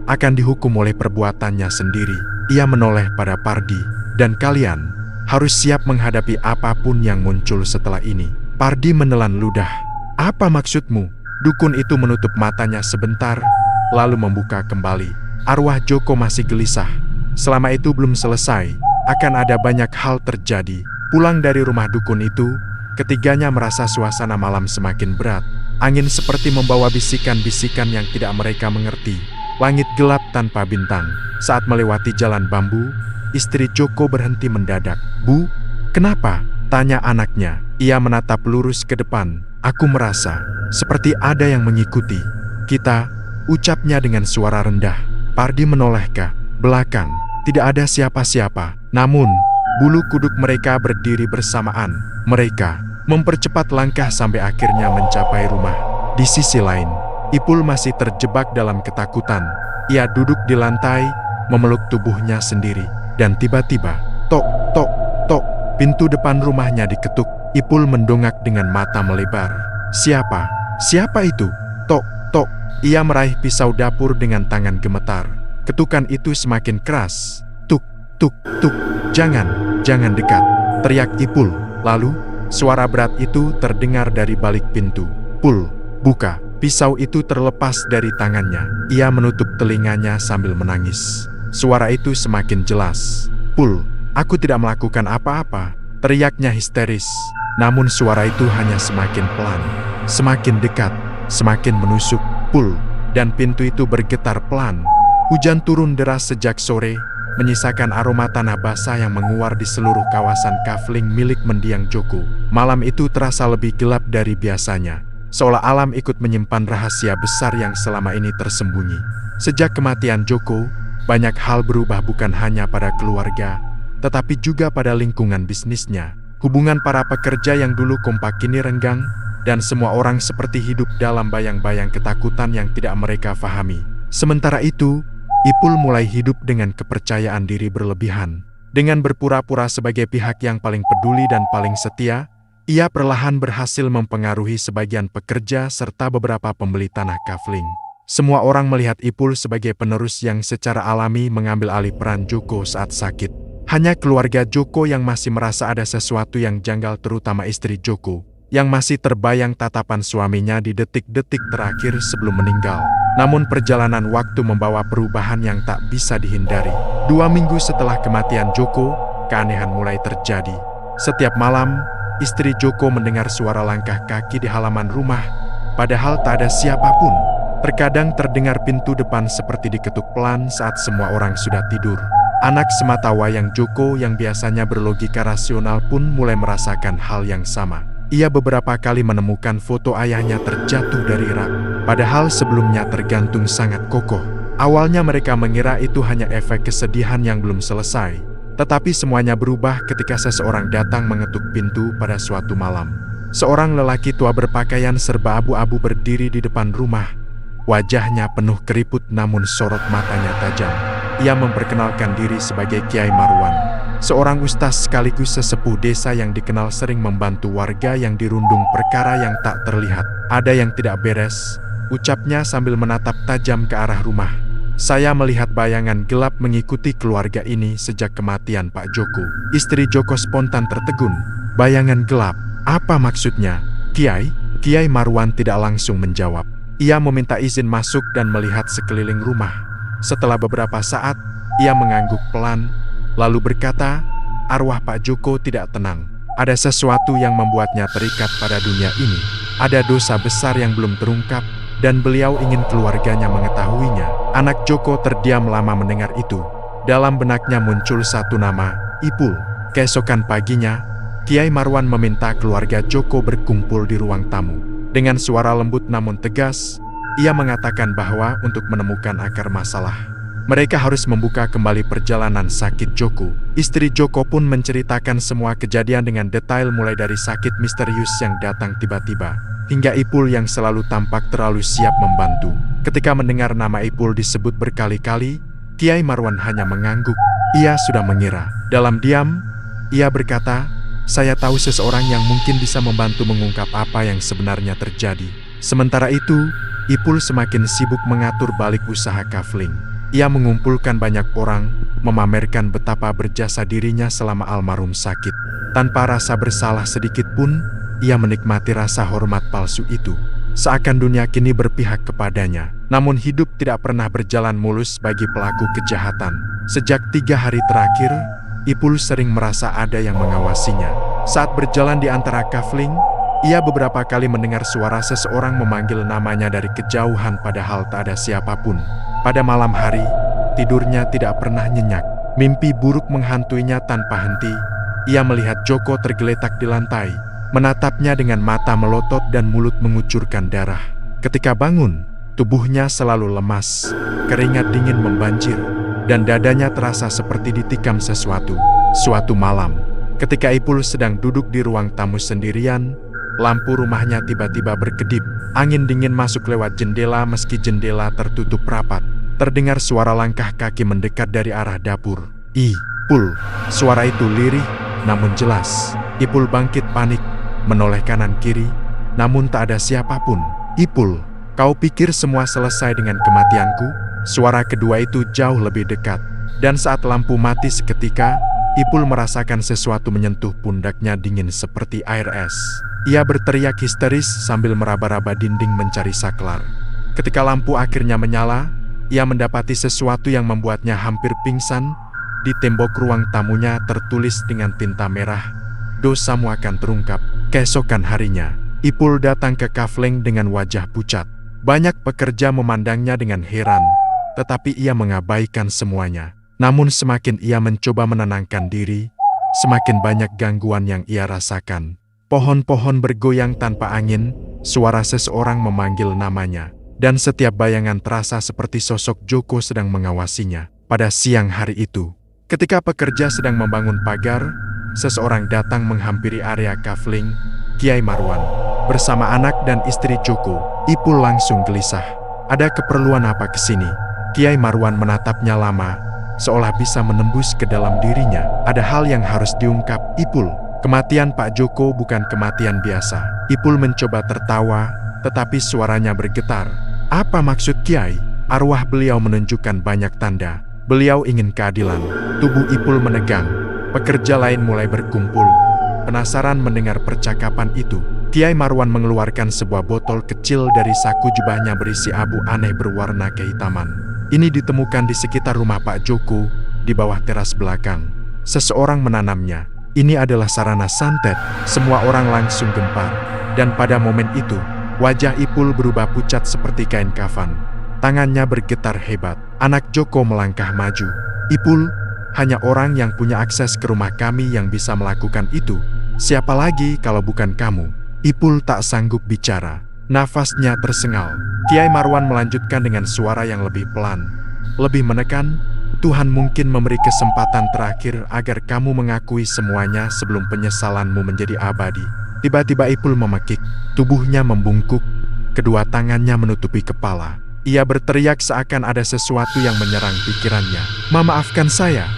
akan dihukum oleh perbuatannya sendiri." Ia menoleh pada Pardi. "Dan kalian harus siap menghadapi apapun yang muncul setelah ini." Pardi menelan ludah. "Apa maksudmu?" Dukun itu menutup matanya sebentar, lalu membuka kembali. Arwah Joko masih gelisah. Selama itu belum selesai, akan ada banyak hal terjadi. Pulang dari rumah dukun itu, ketiganya merasa suasana malam semakin berat. Angin seperti membawa bisikan-bisikan yang tidak mereka mengerti. Langit gelap tanpa bintang. Saat melewati jalan bambu, istri Joko berhenti mendadak. "Bu, kenapa?" tanya anaknya. Ia menatap lurus ke depan. "Aku merasa seperti ada yang mengikuti kita," ucapnya dengan suara rendah. Pardi menoleh ke belakang. Tidak ada siapa-siapa. Namun, bulu kuduk mereka berdiri bersamaan. Mereka mempercepat langkah sampai akhirnya mencapai rumah. Di sisi lain, Ipul masih terjebak dalam ketakutan. Ia duduk di lantai, memeluk tubuhnya sendiri. Dan tiba-tiba, tok, tok, tok, pintu depan rumahnya diketuk. Ipul mendongak dengan mata melebar. "Siapa? Siapa itu?" "Tok, tok." Ia meraih pisau dapur dengan tangan gemetar. Ketukan itu semakin keras. "Tuk, tuk, tuk. Jangan, jangan dekat," teriak Ipul. Lalu, suara berat itu terdengar dari balik pintu. "Pul, buka." Pisau itu terlepas dari tangannya. Ia menutup telinganya sambil menangis. Suara itu semakin jelas. "Pul, aku tidak melakukan apa-apa," teriaknya histeris. Namun suara itu hanya semakin pelan, semakin dekat, semakin menusuk. "Pul," dan pintu itu bergetar pelan. Hujan turun deras sejak sore, menyisakan aroma tanah basah yang menguar di seluruh kawasan Kafling milik mendiang Joko. Malam itu terasa lebih gelap dari biasanya, seolah alam ikut menyimpan rahasia besar yang selama ini tersembunyi. Sejak kematian Joko, banyak hal berubah bukan hanya pada keluarga, tetapi juga pada lingkungan bisnisnya. Hubungan para pekerja yang dulu kompak kini renggang, dan semua orang seperti hidup dalam bayang-bayang ketakutan yang tidak mereka pahami. Sementara itu, Ipul mulai hidup dengan kepercayaan diri berlebihan. Dengan berpura-pura sebagai pihak yang paling peduli dan paling setia, ia perlahan berhasil mempengaruhi sebagian pekerja serta beberapa pembeli tanah kafling. Semua orang melihat Ipul sebagai penerus yang secara alami mengambil alih peran Joko saat sakit. Hanya keluarga Joko yang masih merasa ada sesuatu yang janggal, terutama istri Joko, yang masih terbayang tatapan suaminya di detik-detik terakhir sebelum meninggal. Namun perjalanan waktu membawa perubahan yang tak bisa dihindari. 2 minggu setelah kematian Joko, keanehan mulai terjadi. Setiap malam, istri Joko mendengar suara langkah kaki di halaman rumah, padahal tak ada siapapun. Terkadang terdengar pintu depan seperti diketuk pelan saat semua orang sudah tidur. Anak sematawayang Joko yang biasanya berlogika rasional pun mulai merasakan hal yang sama. Ia beberapa kali menemukan foto ayahnya terjatuh dari rak, padahal sebelumnya tergantung sangat kokoh. Awalnya mereka mengira itu hanya efek kesedihan yang belum selesai, tetapi semuanya berubah ketika seseorang datang mengetuk pintu pada suatu malam. Seorang lelaki tua berpakaian serba abu-abu berdiri di depan rumah. Wajahnya penuh keriput namun sorot matanya tajam. Ia memperkenalkan diri sebagai Kiai Marwan, seorang ustaz sekaligus sesepuh desa yang dikenal sering membantu warga yang dirundung perkara yang tak terlihat. Ada yang tidak beres, ucapnya sambil menatap tajam ke arah rumah. Saya melihat bayangan gelap mengikuti keluarga ini sejak kematian Pak Joko. Istri Joko spontan tertegun. Bayangan gelap, apa maksudnya, Kiai? Kiai Marwan tidak langsung menjawab. Ia meminta izin masuk dan melihat sekeliling rumah. Setelah beberapa saat, ia mengangguk pelan, lalu berkata, arwah Pak Joko tidak tenang. Ada sesuatu yang membuatnya terikat pada dunia ini. Ada dosa besar yang belum terungkap, dan beliau ingin keluarganya mengetahuinya. Anak Joko terdiam lama mendengar itu. Dalam benaknya muncul satu nama, Ipul. Keesokan paginya, Kiai Marwan meminta keluarga Joko berkumpul di ruang tamu. Dengan suara lembut namun tegas, ia mengatakan bahwa untuk menemukan akar masalah, mereka harus membuka kembali perjalanan sakit Joko. Istri Joko pun menceritakan semua kejadian dengan detail, mulai dari sakit misterius yang datang tiba-tiba, hingga Ipul yang selalu tampak terlalu siap membantu. Ketika mendengar nama Ipul disebut berkali-kali, Kiai Marwan hanya mengangguk. Ia sudah mengira. Dalam diam, ia berkata, saya tahu seseorang yang mungkin bisa membantu mengungkap apa yang sebenarnya terjadi. Sementara itu, Ipul semakin sibuk mengatur balik usaha kafling. Ia mengumpulkan banyak orang, memamerkan betapa berjasa dirinya selama almarhum sakit. Tanpa rasa bersalah sedikit pun, ia menikmati rasa hormat palsu itu. Seakan dunia kini berpihak kepadanya. Namun hidup tidak pernah berjalan mulus bagi pelaku kejahatan. Sejak 3 hari terakhir, Ipul sering merasa ada yang mengawasinya. Saat berjalan di antara kafling, ia beberapa kali mendengar suara seseorang memanggil namanya dari kejauhan padahal tak ada siapapun. Pada malam hari, tidurnya tidak pernah nyenyak. Mimpi buruk menghantuinya tanpa henti. Ia melihat Joko tergeletak di lantai, menatapnya dengan mata melotot dan mulut mengucurkan darah. Ketika bangun, tubuhnya selalu lemas, keringat dingin membanjir, dan dadanya terasa seperti ditikam sesuatu. Suatu malam, ketika Ipul sedang duduk di ruang tamu sendirian, lampu rumahnya tiba-tiba berkedip. Angin dingin masuk lewat jendela meski jendela tertutup rapat. Terdengar suara langkah kaki mendekat dari arah dapur. Ipul. Suara itu lirih, namun jelas. Ipul bangkit panik, menoleh kanan kiri, namun tak ada siapapun. Ipul, kau pikir semua selesai dengan kematianku? Suara kedua itu jauh lebih dekat. Dan saat lampu mati seketika, Ipul merasakan sesuatu menyentuh pundaknya dingin seperti air es. Ia berteriak histeris sambil meraba-raba dinding mencari saklar. Ketika lampu akhirnya menyala, ia mendapati sesuatu yang membuatnya hampir pingsan. Di tembok ruang tamunya tertulis dengan tinta merah, dosamu akan terungkap. Keesokan harinya, Ipul datang ke kafling dengan wajah pucat. Banyak pekerja memandangnya dengan heran, tetapi ia mengabaikan semuanya. Namun semakin ia mencoba menenangkan diri, semakin banyak gangguan yang ia rasakan. Pohon-pohon bergoyang tanpa angin, suara seseorang memanggil namanya, dan setiap bayangan terasa seperti sosok Joko sedang mengawasinya. Pada siang hari itu, ketika pekerja sedang membangun pagar, seseorang datang menghampiri area kafling Kiai Marwan. Bersama anak dan istri Joko, Ipul langsung gelisah. Ada keperluan apa kesini? Kiai Marwan menatapnya lama, seolah bisa menembus ke dalam dirinya. Ada hal yang harus diungkap, Ipul. Kematian Pak Joko bukan kematian biasa. Ipul mencoba tertawa, tetapi suaranya bergetar. Apa maksud Kiai? Arwah beliau menunjukkan banyak tanda. Beliau ingin keadilan. Tubuh Ipul menegang. Pekerja lain mulai berkumpul. Penasaran mendengar percakapan itu, Kiai Marwan mengeluarkan sebuah botol kecil dari saku jubahnya berisi abu aneh berwarna kehitaman. Ini ditemukan di sekitar rumah Pak Joko, di bawah teras belakang. Seseorang menanamnya. Ini adalah sarana santet. Semua orang langsung gempar. Dan pada momen itu, wajah Ipul berubah pucat seperti kain kafan. Tangannya bergetar hebat. Anak Joko melangkah maju. Ipul, hanya orang yang punya akses ke rumah kami yang bisa melakukan itu. Siapa lagi kalau bukan kamu? Ipul tak sanggup bicara. Nafasnya tersengal. Kiai Marwan melanjutkan dengan suara yang lebih pelan, lebih menekan. Tuhan mungkin memberi kesempatan terakhir agar kamu mengakui semuanya sebelum penyesalanmu menjadi abadi. Tiba-tiba Ipul memekik. Tubuhnya membungkuk. Kedua tangannya menutupi kepala. Ia berteriak seakan ada sesuatu yang menyerang pikirannya. Maafkan saya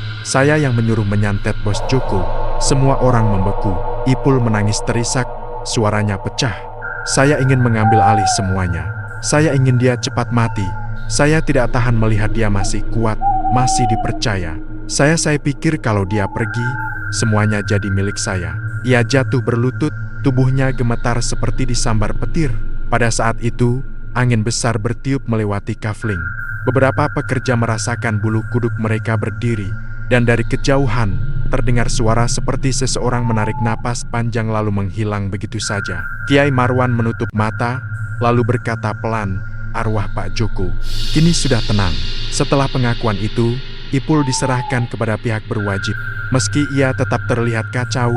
yang menyuruh menyantet Bos Joko. Semua orang membeku. Ipul menangis terisak, suaranya pecah. Saya ingin mengambil alih semuanya. Saya ingin dia cepat mati. Saya tidak tahan melihat dia masih kuat, masih dipercaya. Saya pikir kalau dia pergi, semuanya jadi milik saya. Ia jatuh berlutut, tubuhnya gemetar seperti disambar petir. Pada saat itu, angin besar bertiup melewati kafling. Beberapa pekerja merasakan bulu kuduk mereka berdiri, dan dari kejauhan, terdengar suara seperti seseorang menarik napas panjang lalu menghilang begitu saja. Kiai Marwan menutup mata, lalu berkata pelan, arwah Pak Joko kini sudah tenang. Setelah pengakuan itu, Ipul diserahkan kepada pihak berwajib. Meski ia tetap terlihat kacau,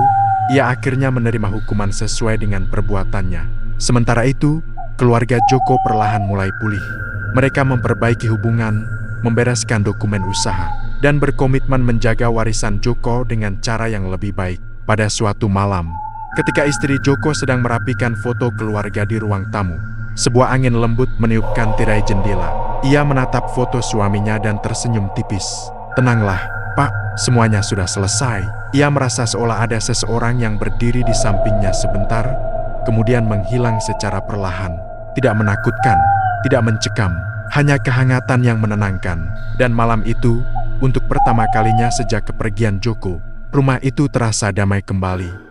ia akhirnya menerima hukuman sesuai dengan perbuatannya. Sementara itu, keluarga Joko perlahan mulai pulih. Mereka memperbaiki hubungan, membereskan dokumen usaha, dan berkomitmen menjaga warisan Joko dengan cara yang lebih baik. Pada suatu malam, ketika istri Joko sedang merapikan foto keluarga di ruang tamu, sebuah angin lembut meniupkan tirai jendela. Ia menatap foto suaminya dan tersenyum tipis. Tenanglah, Pak, semuanya sudah selesai. Ia merasa seolah ada seseorang yang berdiri di sampingnya sebentar, kemudian menghilang secara perlahan. Tidak menakutkan, tidak mencekam, hanya kehangatan yang menenangkan. Dan malam itu, untuk pertama kalinya sejak kepergian Joko, rumah itu terasa damai kembali.